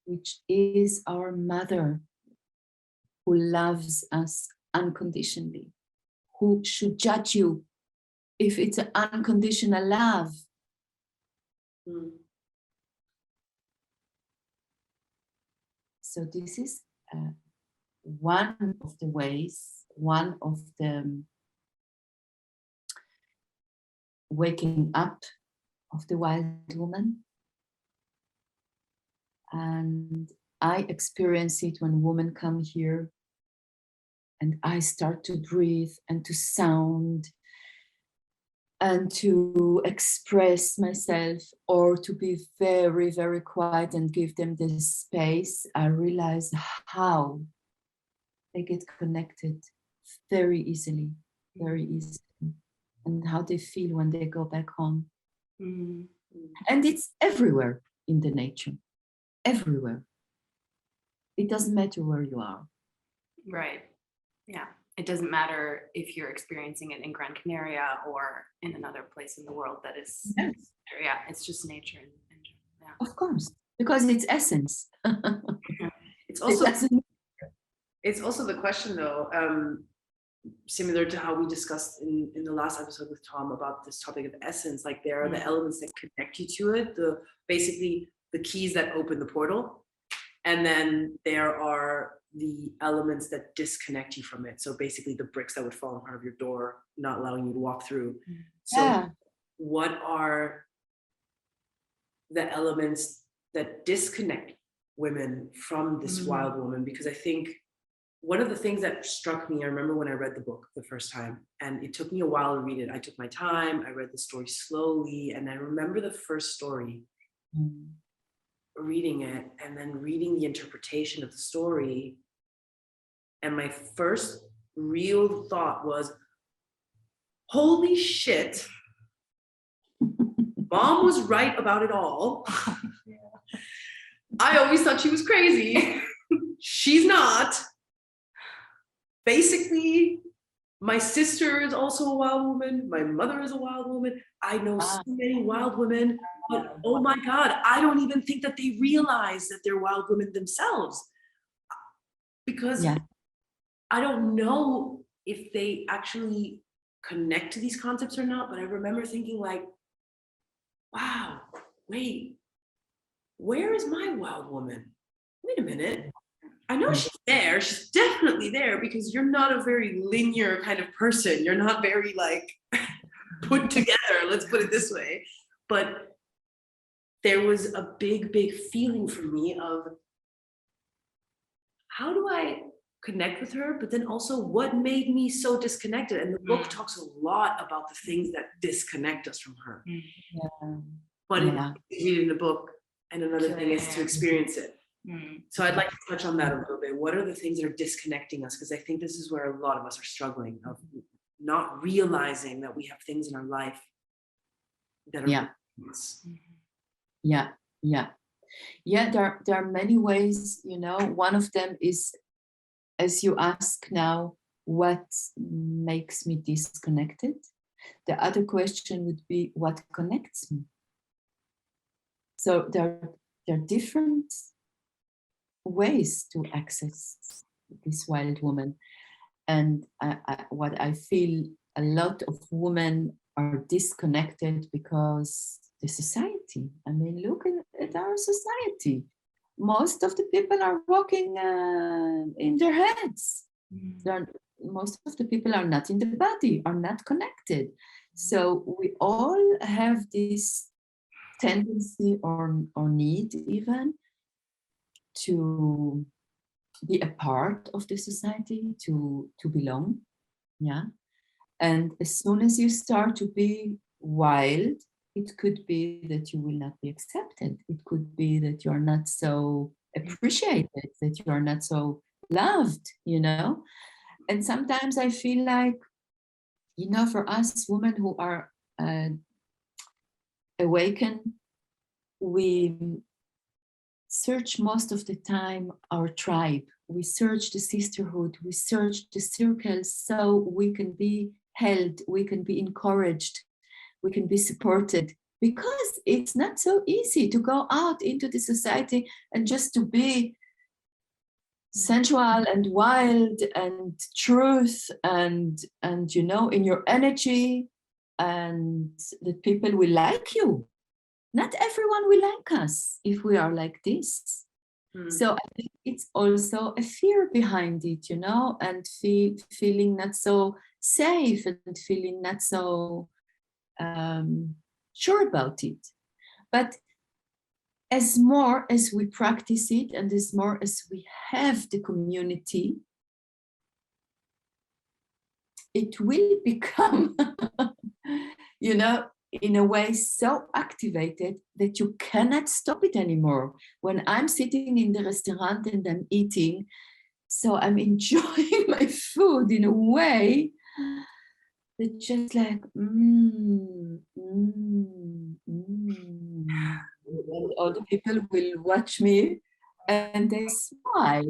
which is our mother, who loves us unconditionally, who should judge you if it's an unconditional love? So this is one of the ways, one of the waking up of the wild woman. And I experience it when women come here and I start to breathe and to sound and to express myself, or to be very, very quiet and give them the space. I realize how they get connected very easily, and how they feel when they go back home. And it's everywhere in the nature, everywhere. It doesn't matter where you are. Right. Yeah. It doesn't matter if you're experiencing it in Gran Canaria or in another place in the world that is, Yes. yeah, it's just nature. Yeah. Of course, because it's essence. It's also the question though, similar to how we discussed in the last episode with Tom about this topic of essence, like there are the elements that connect you to it, basically the keys that open the portal, and then there are the elements that disconnect you from it. So basically the bricks that would fall in front of your door, not allowing you to walk through. So what are the elements that disconnect women from this wild woman? Because I think one of the things that struck me, I remember when I read the book the first time, and it took me a while to read it. I took my time, I read the story slowly, and I remember the first story, reading it, and then reading the interpretation of the story. And my first real thought was, holy shit, Mom was right about it all. I always thought she was crazy. She's not. Basically, my sister is also a wild woman. My mother is a wild woman. I know so many wild women, but oh my God, I don't even think that they realize that they're wild women themselves. Because I don't know if they actually connect to these concepts or not, but I remember thinking like, wow, wait, where is my wild woman? Wait a minute. I know she's there. She's definitely there, because you're not a very linear kind of person. You're not very like put together, let's put it this way. But there was a big feeling for me of how do I connect with her, but then also what made me so disconnected. And the book talks a lot about the things that disconnect us from her. Yeah. But Yeah. it's read in the book, and another thing is to experience it. So I'd like to touch on that a little bit. What are the things that are disconnecting us? Because I think this is where a lot of us are struggling, of not realizing that we have things in our life that are us. Yeah. There are many ways, you know. One of them is, as you ask now, what makes me disconnected? The other question would be, what connects me? So there are different ways to access this wild woman. And what I feel, a lot of women are disconnected because the society. I mean, look at our society. Most of the people are walking in their heads. Most of the people are not in the body, are not connected. So we all have this tendency or need even to be a part of the society, to belong. Yeah. And as soon as you start to be wild, it could be that you will not be accepted. It could be that you're not so appreciated, that you are not so loved, you know? And sometimes I feel like, you know, for us women who are awakened, we search most of the time our tribe. We search the sisterhood, we search the circles so we can be held, we can be encouraged, we can be supported, because it's not so easy to go out into the society and just to be sensual and wild and truth and you know, in your energy, and that people will like you. Not everyone will like us if we are like this. So I think it's also a fear behind it, you know, and feeling not so safe and feeling not so sure about it. But as more as we practice it and as more as we have the community, it will become, you know, in a way so activated that you cannot stop it anymore. When I'm sitting in the restaurant and I'm eating, so I'm enjoying my food in a way that just like, And all the people will watch me and they smile.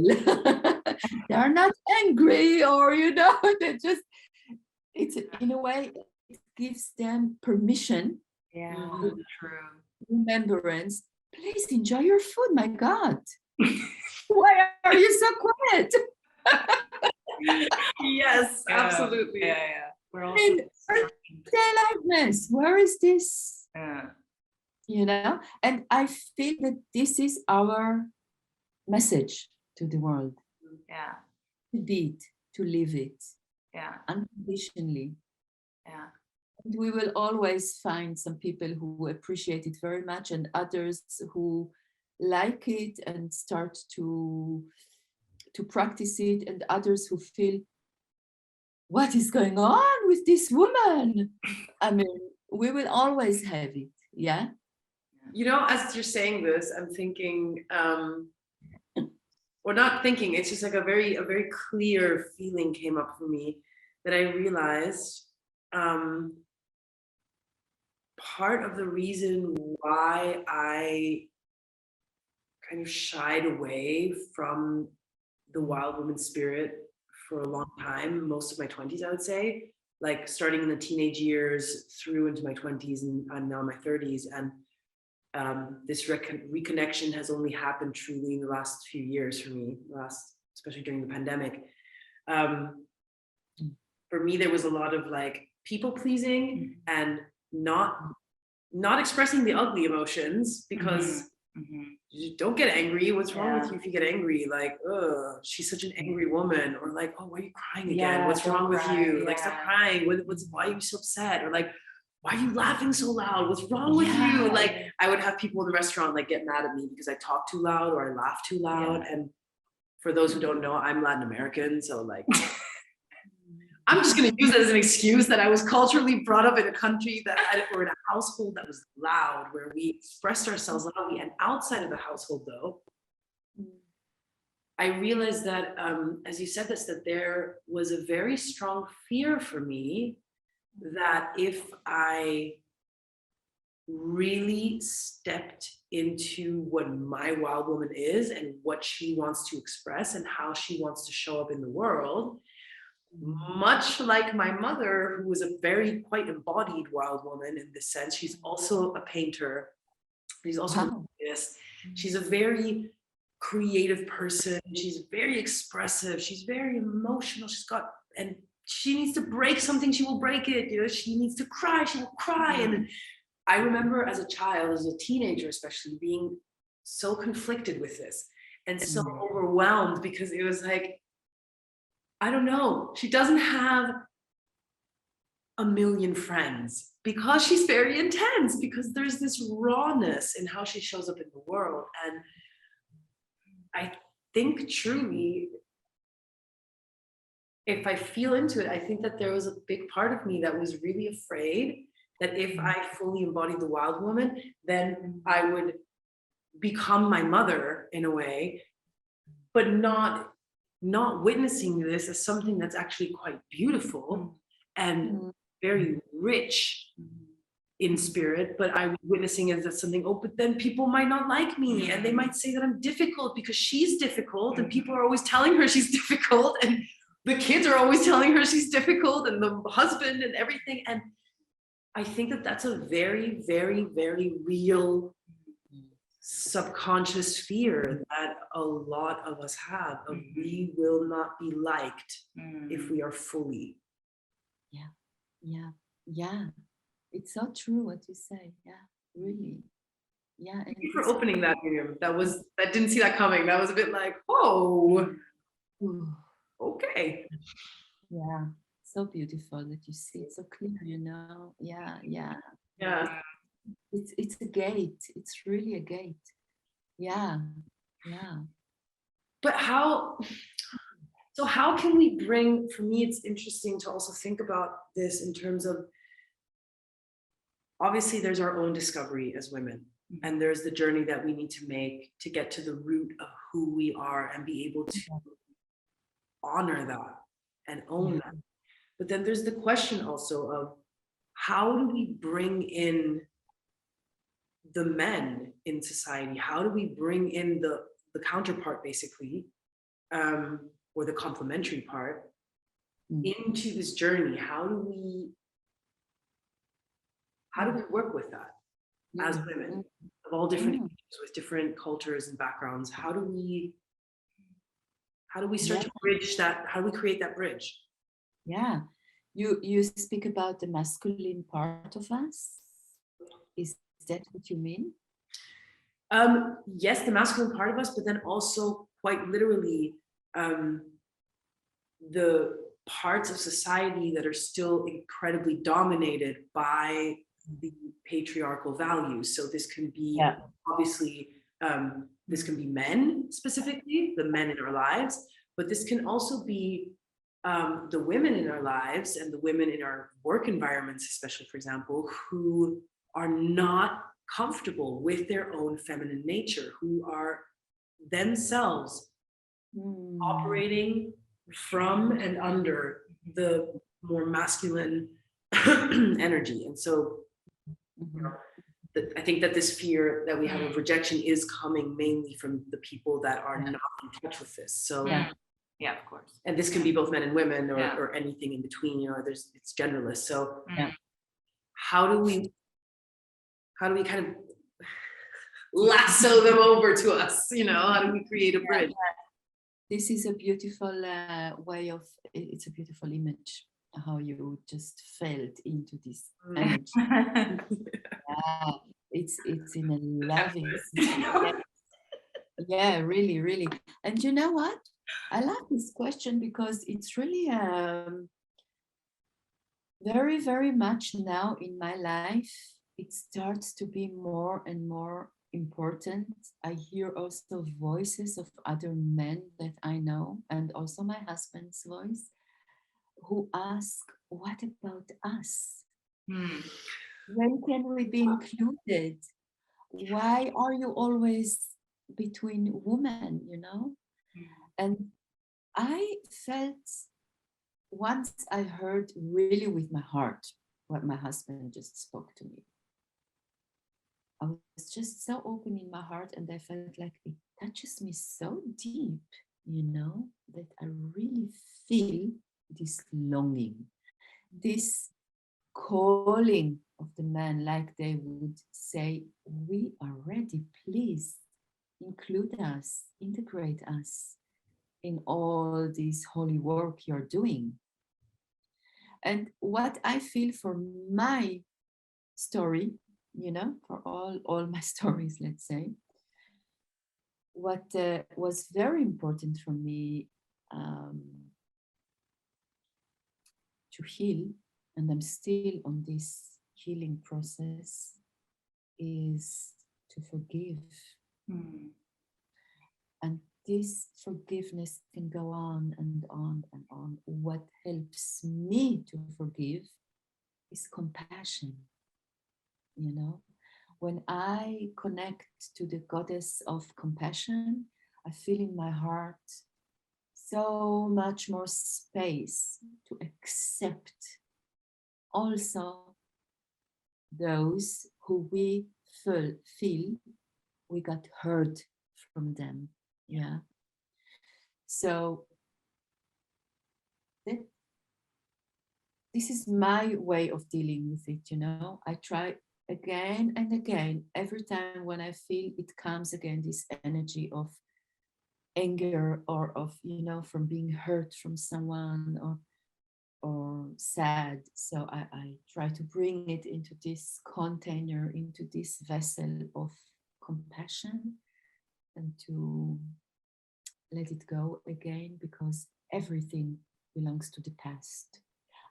They are not angry, or, you know, they just, it's in a way, it gives them permission. True. Remembrance. Please enjoy your food, my God. Why are you so quiet? Yes, absolutely. Yeah. We're also Their liveness. Where is this? You know, and I feel that this is our message to the world. Yeah. To be it, to live it. Yeah. Unconditionally. Yeah. And we will always find some people who appreciate it very much and others who like it and start to practice it, and others who feel, what is going on with this woman? I mean, we will always have it. Yeah. You know, as you're saying this, I'm thinking, or not thinking, it's just like a very clear feeling came up for me that I realized part of the reason why I kind of shied away from the wild woman spirit for a long time, most of my 20s, I would say, like starting in the teenage years through into my 20s, and I'm now in my 30s. And this reconnection has only happened truly in the last few years for me, especially during the pandemic. For me, there was a lot of like people pleasing and not expressing the ugly emotions, because you don't get angry. What's wrong with you if you get angry? Like, she's such an angry woman, or like, oh, why are you crying again? What's wrong with you? Like, stop crying. Why are you so upset? Or like, why are you laughing so loud? What's wrong with you? Yeah. Like, I would have people in the restaurant like get mad at me because I talk too loud or I laugh too loud. And for those who don't know, I'm Latin American, so like, I'm just going to use it as an excuse that I was culturally brought up in a country or in a household that was loud, where we expressed ourselves loudly. And outside of the household, though, I realized that, as you said this, that there was a very strong fear for me that if I really stepped into what my wild woman is and what she wants to express and how she wants to show up in the world, much like my mother, who was a very quite embodied wild woman in this sense, she's also a painter, she's also an artist, she's a very creative person, she's very expressive, she's very emotional, and she needs to break something, she will break it, she needs to cry, she will cry. And I remember as a child, as a teenager especially, being so conflicted with this and so overwhelmed, because it was like, I don't know, she doesn't have a million friends because she's very intense, because there's this rawness in how she shows up in the world. And I think truly, if I feel into it, I think that there was a big part of me that was really afraid that if I fully embodied the wild woman, then I would become my mother in a way, but not witnessing this as something that's actually quite beautiful and very rich in spirit, but I was witnessing it as something, but then people might not like me and they might say that I'm difficult because she's difficult, and people are always telling her she's difficult, and the kids are always telling her she's difficult, and the husband and everything. And I think that that's a very, very, very real subconscious fear that a lot of us have, of we will not be liked if we are fully. Yeah. It's so true what you say. Yeah, really. Yeah. Thank you for opening that, Mirjam. That didn't see that coming. That was a bit like, whoa, okay. Yeah, so beautiful that you see it so clear, Yeah. It's a gate. It's really a gate. Yeah. But how can we bring, for me, it's interesting to also think about this in terms of, obviously there's our own discovery as women, and there's the journey that we need to make to get to the root of who we are and be able to honor that and own that. But then there's the question also of, how do we bring in the men in society? How do we bring in the counterpart, basically, or the complementary part, into this journey? How do we work with that as women of all different ages, with different cultures and backgrounds? How do we start to bridge that? How do we create that bridge? Yeah. You speak about the masculine part of us. Is that what you mean? Yes, the masculine part of us, but then also quite literally the parts of society that are still incredibly dominated by the patriarchal values. So this can be obviously, this can be men specifically, the men in our lives, but this can also be the women in our lives and the women in our work environments, especially, for example, who are not comfortable with their own feminine nature, who are themselves operating from and under the more masculine energy. And so I think that this fear that we have of rejection is coming mainly from the people that are not in touch with this. So yeah, of course. And this can be both men and women, or anything in between, it's generalist. So how do we kind of lasso them over to us? How do we create a bridge? This is a beautiful it's a beautiful image, how you just felt into this energy. It's in a loving really, really. And you know what? I love this question because it's really very, very much now in my life, it starts to be more and more important. I hear also voices of other men that I know, and also my husband's voice, who ask, what about us? Hmm. When can we be included? Why are you always between women, you know? And I felt once I heard really with my heart what my husband just spoke to me. I was just so open in my heart, and I felt like it touches me so deep, you know, that I really feel this longing, this calling of the man, like they would say, we are ready, please include us, integrate us in all this holy work you're doing. And what I feel for my story, you know, for all my stories, let's say, what was very important for me um, to heal, and I'm still on this healing process, is to forgive. Hmm. And this forgiveness can go on and on and on. What helps me to forgive is compassion. You know, when I connect to the goddess of compassion, I feel in my heart so much more space to accept also those who we feel we got hurt from them. Yeah. So that, this is my way of dealing with it, you know. I try again and again, every time when I feel it comes again, this energy of anger or of, you know, from being hurt from someone or sad. So I try to bring it into this container, into this vessel of compassion, and to let it go again, because everything belongs to the past.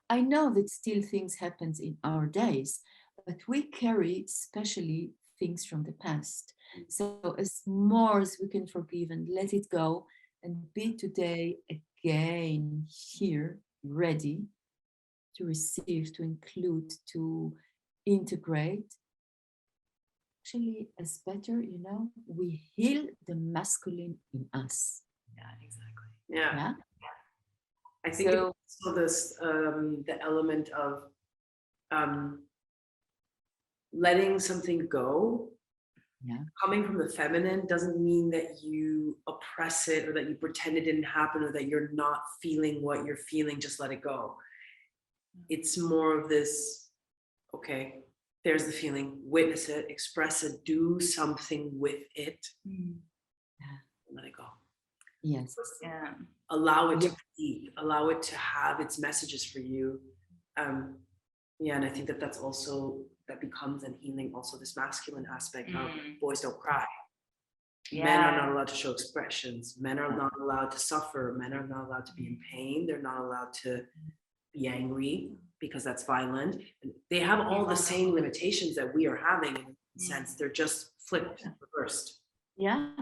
I know that still things happen in our days, but we carry especially things from the past. So as more as we can forgive and let it go and be today again here, ready to receive, to include, to integrate, actually as better, you know, we heal the masculine in us. Yeah, exactly. Yeah. Yeah. I think So it's also this the element of letting something go. yeah, Coming from the feminine doesn't mean that you oppress it or that you pretend it didn't happen or that you're not feeling what you're feeling. Just let it go. It's more of this, okay, there's the feeling, witness it, express it, do something with it, Hmm. and let it go. yes. Yeah. Allow it to Yeah. breathe, allow it to have its messages for you. Yeah, and I think that that's also, that becomes an healing, also this masculine aspect of boys don't cry. Men are not allowed to show expressions. Men are not allowed to suffer. Men are not allowed to be in pain. They're not allowed to be angry because that's violent. And they have all the same limitations that we are having in a sense. They're just flipped, reversed. Yeah,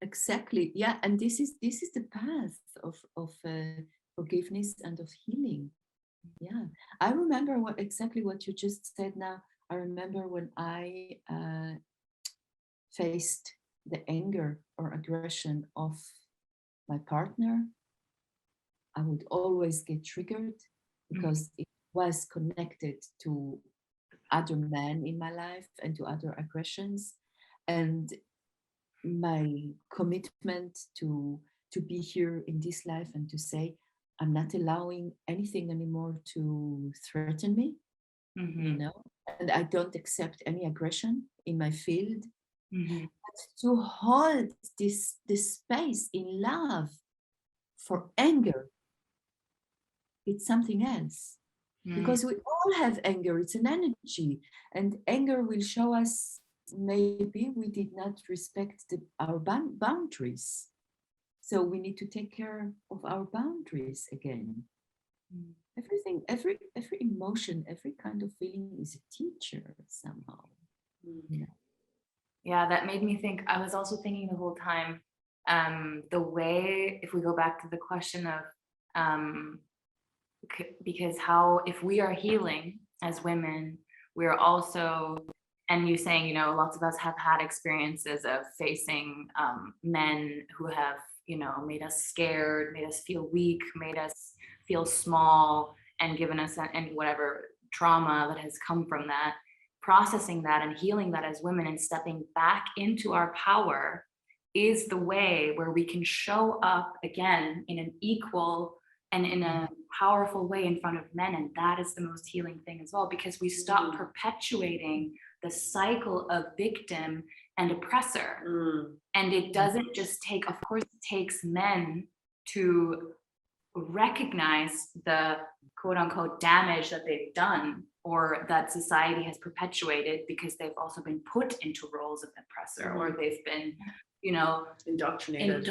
exactly. Yeah, and this is the path of forgiveness and of healing. Yeah, I remember exactly what you just said now. I remember when I faced the anger or aggression of my partner, I would always get triggered because it was connected to other men in my life and to other aggressions. And my commitment to be here in this life and to say, I'm not allowing anything anymore to threaten me, you know, and I don't accept any aggression in my field. But to hold this space in love for anger, it's something else. Because we all have anger, it's an energy, and anger will show us maybe we did not respect our boundaries. So we need to take care of our boundaries again. Everything, every emotion, every kind of feeling is a teacher somehow. Yeah, that made me think. I was also thinking the whole time, the way, if we go back to the question of, because how, if we are healing as women, we're also, and you saying, you know, lots of us have had experiences of facing men who have, you know, made us scared, made us feel weak, made us feel small, and given us and whatever trauma that has come from that. Processing that and healing that as women and stepping back into our power is the way where we can show up again in an equal and in a powerful way in front of men. And that is the most healing thing as well, because we stop perpetuating the cycle of victim and oppressor. And it doesn't just take, of course, it takes men to recognize the quote unquote damage that they've done or that society has perpetuated, because they've also been put into roles of oppressor, or they've been, you know, indoctrinated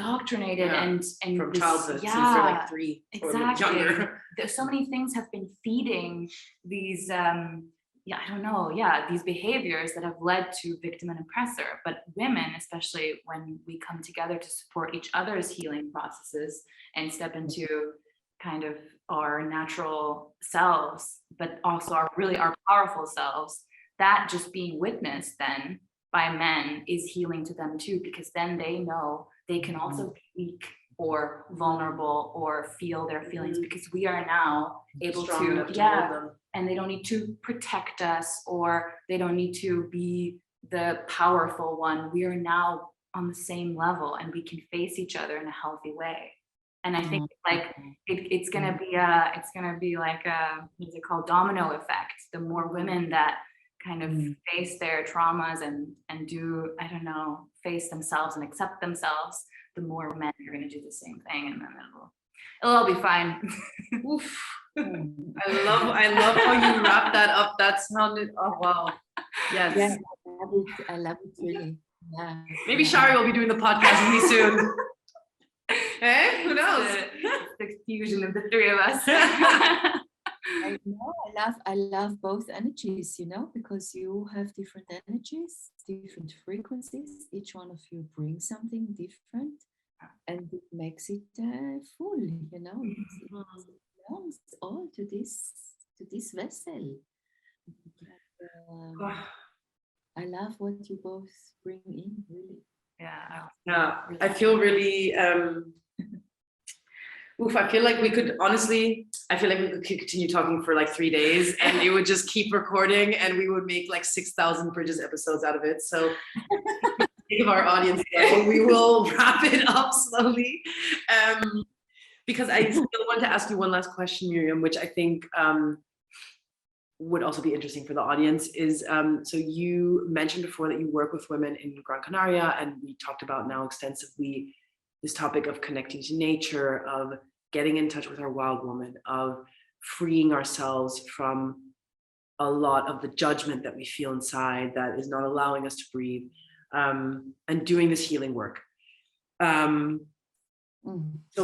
and from this, childhood since they're like 3 or younger. There's so many things have been feeding these these behaviors that have led to victim and oppressor. But women, especially when we come together to support each other's healing processes and step into kind of our natural selves, but also our powerful selves, that just being witnessed then by men is healing to them too, because then they know they can also be weak or vulnerable or feel their feelings, because we are now able to and they don't need to protect us, or they don't need to be the powerful one. We are now on the same level and we can face each other in a healthy way. And I think like it's gonna be like a, what's it called, domino effect. The more women that kind of face their traumas and do, I don't know, face themselves and accept themselves, the more men are gonna do the same thing, and then it'll all be fine. Oof. I love how you wrap that up. That sounded, oh wow. Yes. Yeah, I love it really. Yeah. Maybe Shari will be doing the podcast with me soon. Hey, who knows? The fusion of the three of us. I know, I love both energies, you know, because you have different energies, different frequencies. Each one of you brings something different, and it makes it full, you know. It belongs all to this vessel. I love what you both bring in, really. Yeah, I feel really I feel like we could continue talking for like 3 days, and it would just keep recording, and we would make like 6,000 Bridges episodes out of it. So think of our audience though, we will wrap it up slowly. Because I still want to ask you one last question, Mirjam, which I think would also be interesting for the audience is, so you mentioned before that you work with women in Gran Canaria, and we talked about now extensively this topic of connecting to nature, of getting in touch with our wild woman, of freeing ourselves from a lot of the judgment that we feel inside that is not allowing us to breathe, and doing this healing work. So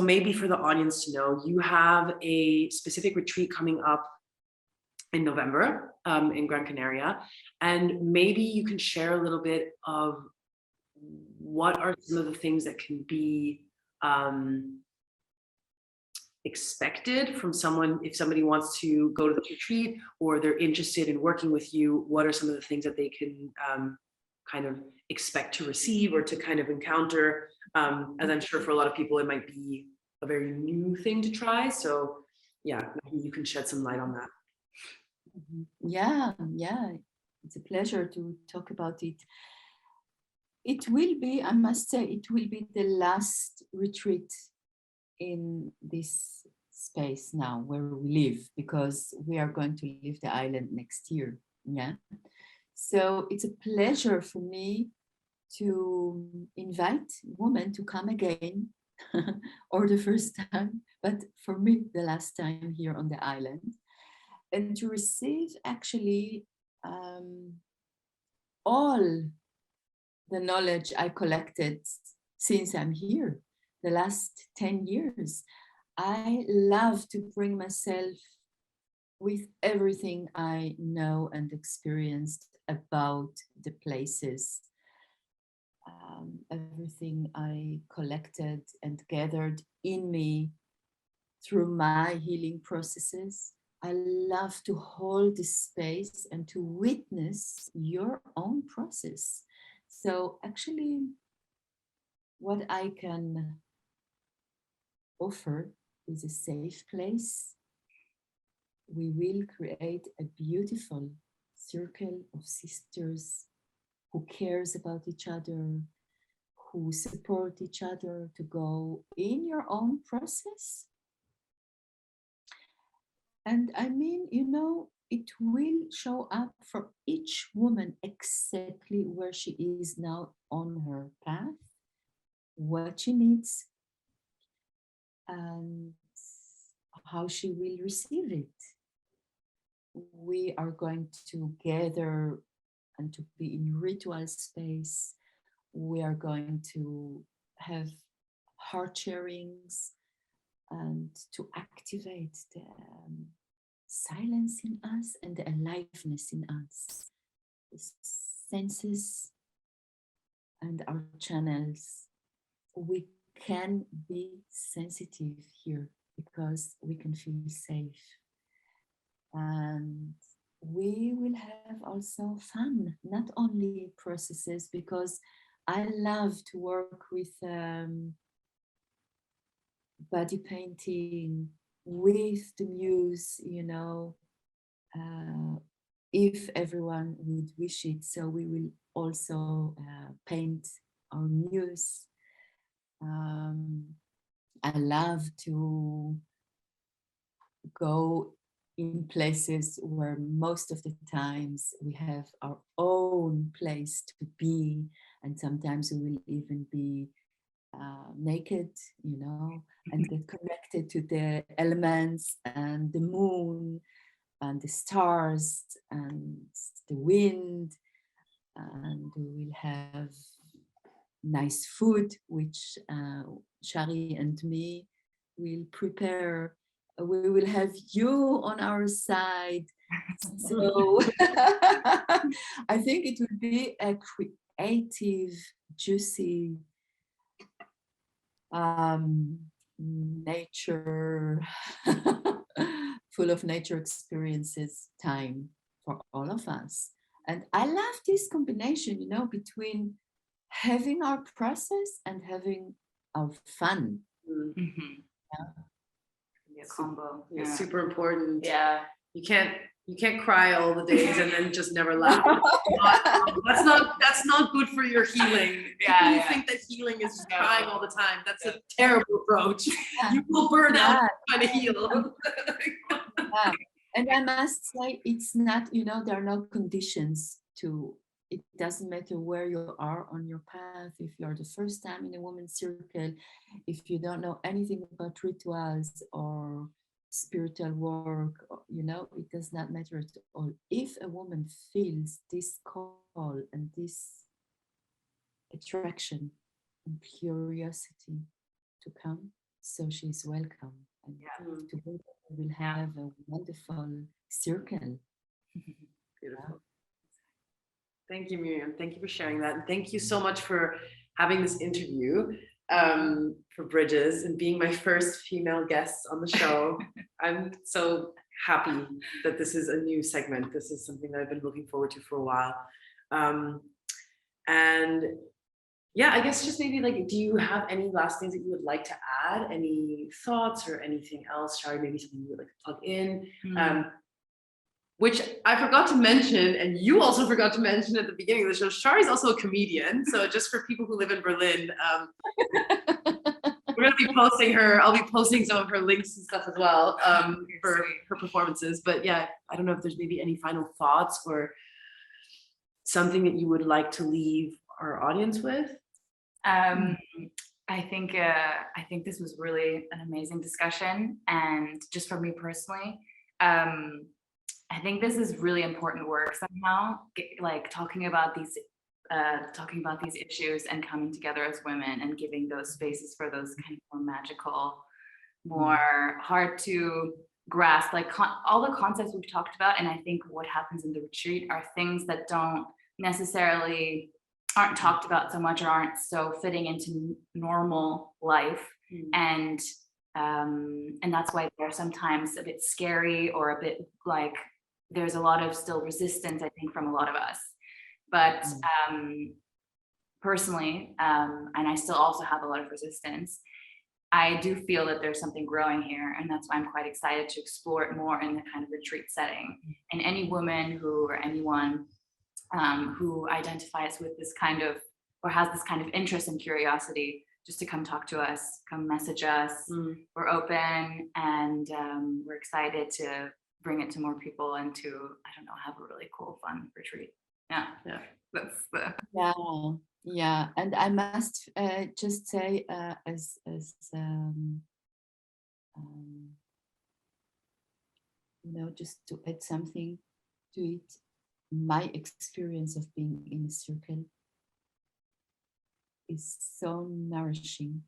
maybe for the audience to know, you have a specific retreat coming up in November in Gran Canaria, and maybe you can share a little bit of what are some of the things that can be expected from someone if somebody wants to go to the retreat, or they're interested in working with you. What are some of the things that they can kind of expect to receive or to kind of encounter? As I'm sure for a lot of people it might be a very new thing to try, so yeah, maybe you can shed some light on that. Yeah, it's a pleasure to talk about it. It will be, I must say, it will be the last retreat in this space now where we live, because we are going to leave the island next year. Yeah. So it's a pleasure for me to invite women to come again, or the first time, but for me, the last time here on the island, and to receive actually all the knowledge I collected since I'm here, the last 10 years. I love to bring myself with everything I know and experienced about the places, everything I collected and gathered in me through my healing processes. I love to hold the space and to witness your own process. So actually, what I can offer is a safe place. We will create a beautiful circle of sisters who cares about each other, who support each other to go in your own process. And I mean, you know, it will show up for each woman exactly where she is now on her path, what she needs, and how she will receive it. We are going to gather and to be in ritual space. We are going to have heart sharings and to activate the silence in us and the aliveness in us, the senses and our channels. We can be sensitive here because we can feel safe. And we will have also fun, not only processes, because I love to work with body painting, with the muse, you know, if everyone would wish it. So we will also paint our muse. I love to go in places where most of the times we have our own place to be, and sometimes we will even be naked, you know, and get connected to the elements and the moon and the stars and the wind, and we will have nice food, which Shari and me will prepare. We will have you on our side. So I think it will be a creative, juicy, nature, full of nature experiences time for all of us. And I love this combination, you know, between having our process and having our fun. Mm-hmm. Yeah, Combo. yeah, super important. Yeah. You can't cry all the days and then just never laugh. That's not good for your healing. Yeah, If you think that healing is just crying all the time, that's a terrible approach. Yeah. You will burn out trying to Yeah. heal. Yeah. And I must say, it's not, you know, there are no conditions to, it doesn't matter where you are on your path. If you're the first time in a women's circle, if you don't know anything about rituals or spiritual work, you know, it does not matter at all. If a woman feels this call and this attraction and curiosity to come, so she's welcome. And together we will have a wonderful circle. Beautiful. Thank you, Mirjam. Thank you for sharing that. And thank you so much for having this interview for Bridges and being my first female guest on the show. I'm so happy that this is a new segment. This is something that I've been looking forward to for a while. And yeah, I guess just maybe like, do you have any last things that you would like to add? Any thoughts or anything else? Shari, maybe something you would like to plug in? Which I forgot to mention, and you also forgot to mention at the beginning of the show, Shari's also a comedian. So just for people who live in Berlin, we're gonna be posting her, I'll be posting some of her links and stuff as well for her performances. But yeah, I don't know if there's maybe any final thoughts or something that you would like to leave our audience with. I think this was really an amazing discussion, and just for me personally, I think this is really important work somehow, like talking about these issues and coming together as women and giving those spaces for those kind of more magical more hard to grasp, like all the concepts we've talked about. And I think what happens in the retreat are things that don't necessarily aren't talked about so much or aren't so fitting into normal life. And that's why they're sometimes a bit scary or a bit like there's a lot of still resistance, I think, from a lot of us. But personally, and I still also have a lot of resistance, I do feel that there's something growing here, and that's why I'm quite excited to explore it more in the kind of retreat setting. And any woman or anyone who identifies with this kind of, or has this kind of interest and curiosity, just to come talk to us, come message us. We're open, and we're excited to bring it to more people and to, I don't know, have a really cool, fun retreat. Yeah. That's the. Yeah, and I must just say, just to add something to it, my experience of being in a circle is so nourishing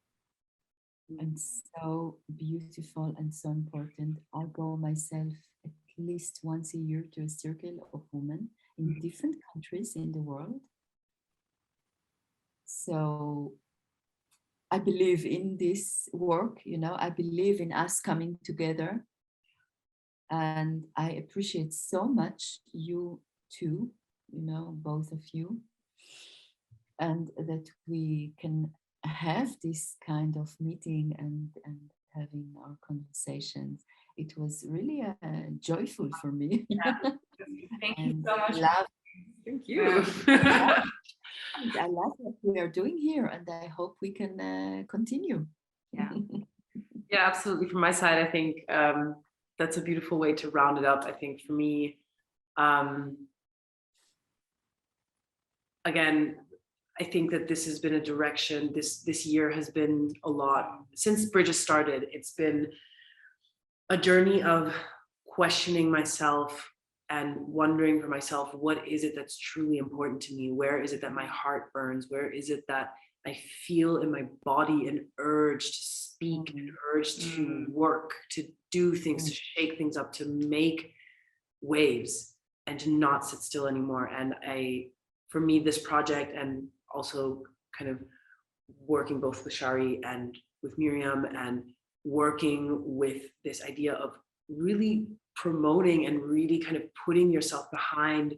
and so beautiful and so important. I go myself at least once a year to a circle of women in different countries in the world. So I believe in this work, I believe in us coming together. And I appreciate so much you too, both of you. And that we can have this kind of meeting and having our conversations. It was really joyful for me. Thank you so much. Thank you. I love what we are doing here, and I hope we can continue. Yeah, absolutely. From my side, I think that's a beautiful way to round it up. I think for me, again, I think that this has been a direction. This year has been a lot. Since Bridges started, it's been a journey of questioning myself and wondering for myself, what is it that's truly important to me? Where is it that my heart burns? Where is it that I feel in my body an urge to speak, an urge to work, to do things, to shake things up, to make waves, and to not sit still anymore. And for me, this project, and also kind of working both with Shari and with Mirjam, and working with this idea of really promoting and really kind of putting yourself behind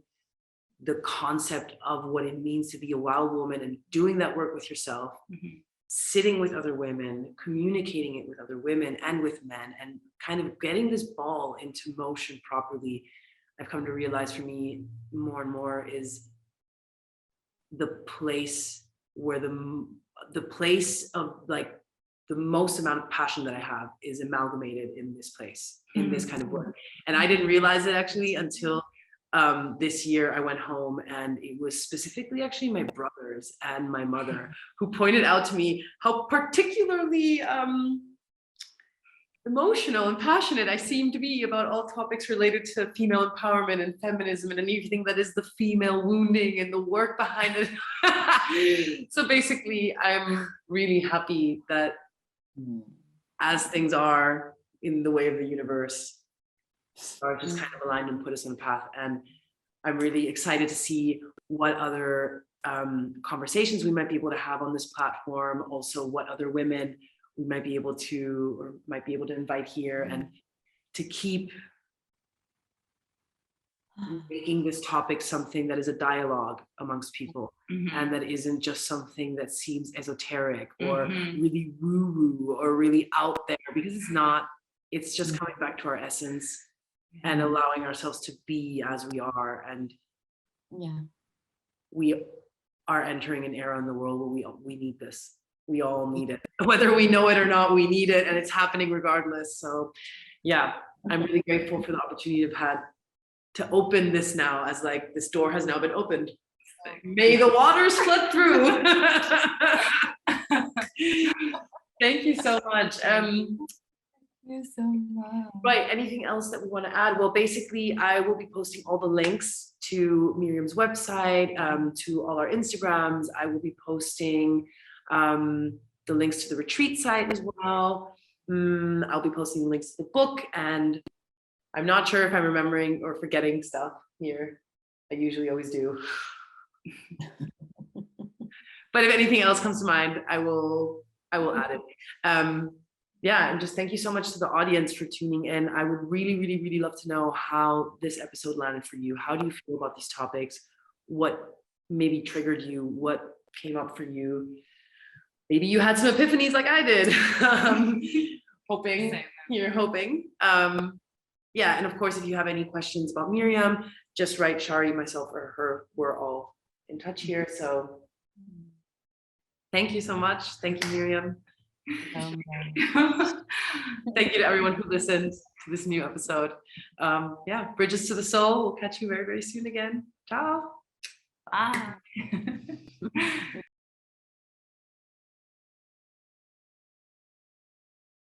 the concept of what it means to be a wild woman, and doing that work with yourself, sitting with other women, communicating it with other women and with men, and kind of getting this ball into motion properly. I've come to realize for me more and more is the place where the place of like the most amount of passion that I have is amalgamated in this place, in this kind of work. And I didn't realize it actually until this year I went home, and it was specifically actually my brothers and my mother who pointed out to me how particularly emotional and passionate I seem to be about all topics related to female empowerment and feminism and anything that is the female wounding and the work behind it. So basically, I'm really happy that as things are in the way of the universe, are just kind of aligned and put us on a path. And I'm really excited to see what other conversations we might be able to have on this platform. Also, what other women we might be able to invite here, and to keep making this topic something that is a dialogue amongst people, and that isn't just something that seems esoteric or really woo-woo or really out there, because it's not. It's just coming back to our essence and allowing ourselves to be as we are. And we are entering an era in the world where we need this. We all need it, whether we know it or not. We need it, and it's happening regardless. So yeah, I'm really grateful for the opportunity I've had to open this now, as like this door has now been opened. May the waters flood through. Thank you so much. Thank you so much. Right, anything else that we want to add? Well, basically, I will be posting all the links to Mirjam's website, to all our Instagrams. I will be posting the links to the retreat site as well. I'll be posting links to the book, and I'm not sure if I'm remembering or forgetting stuff here. I usually always do. But if anything else comes to mind, I will add it. Yeah, and just thank you so much to the audience for tuning in. I would really, really, really love to know how this episode landed for you. How do you feel about these topics? What maybe triggered you? What came up for you? Maybe you had some epiphanies like I did. You're hoping. Yeah, and of course, if you have any questions about Mirjam, just write Shari, myself, or her. We're all in touch here. So thank you so much. Thank you, Mirjam. Thank you to everyone who listened to this new episode. Yeah, Bridges to the Soul. We'll catch you very, very soon again. Ciao. Bye.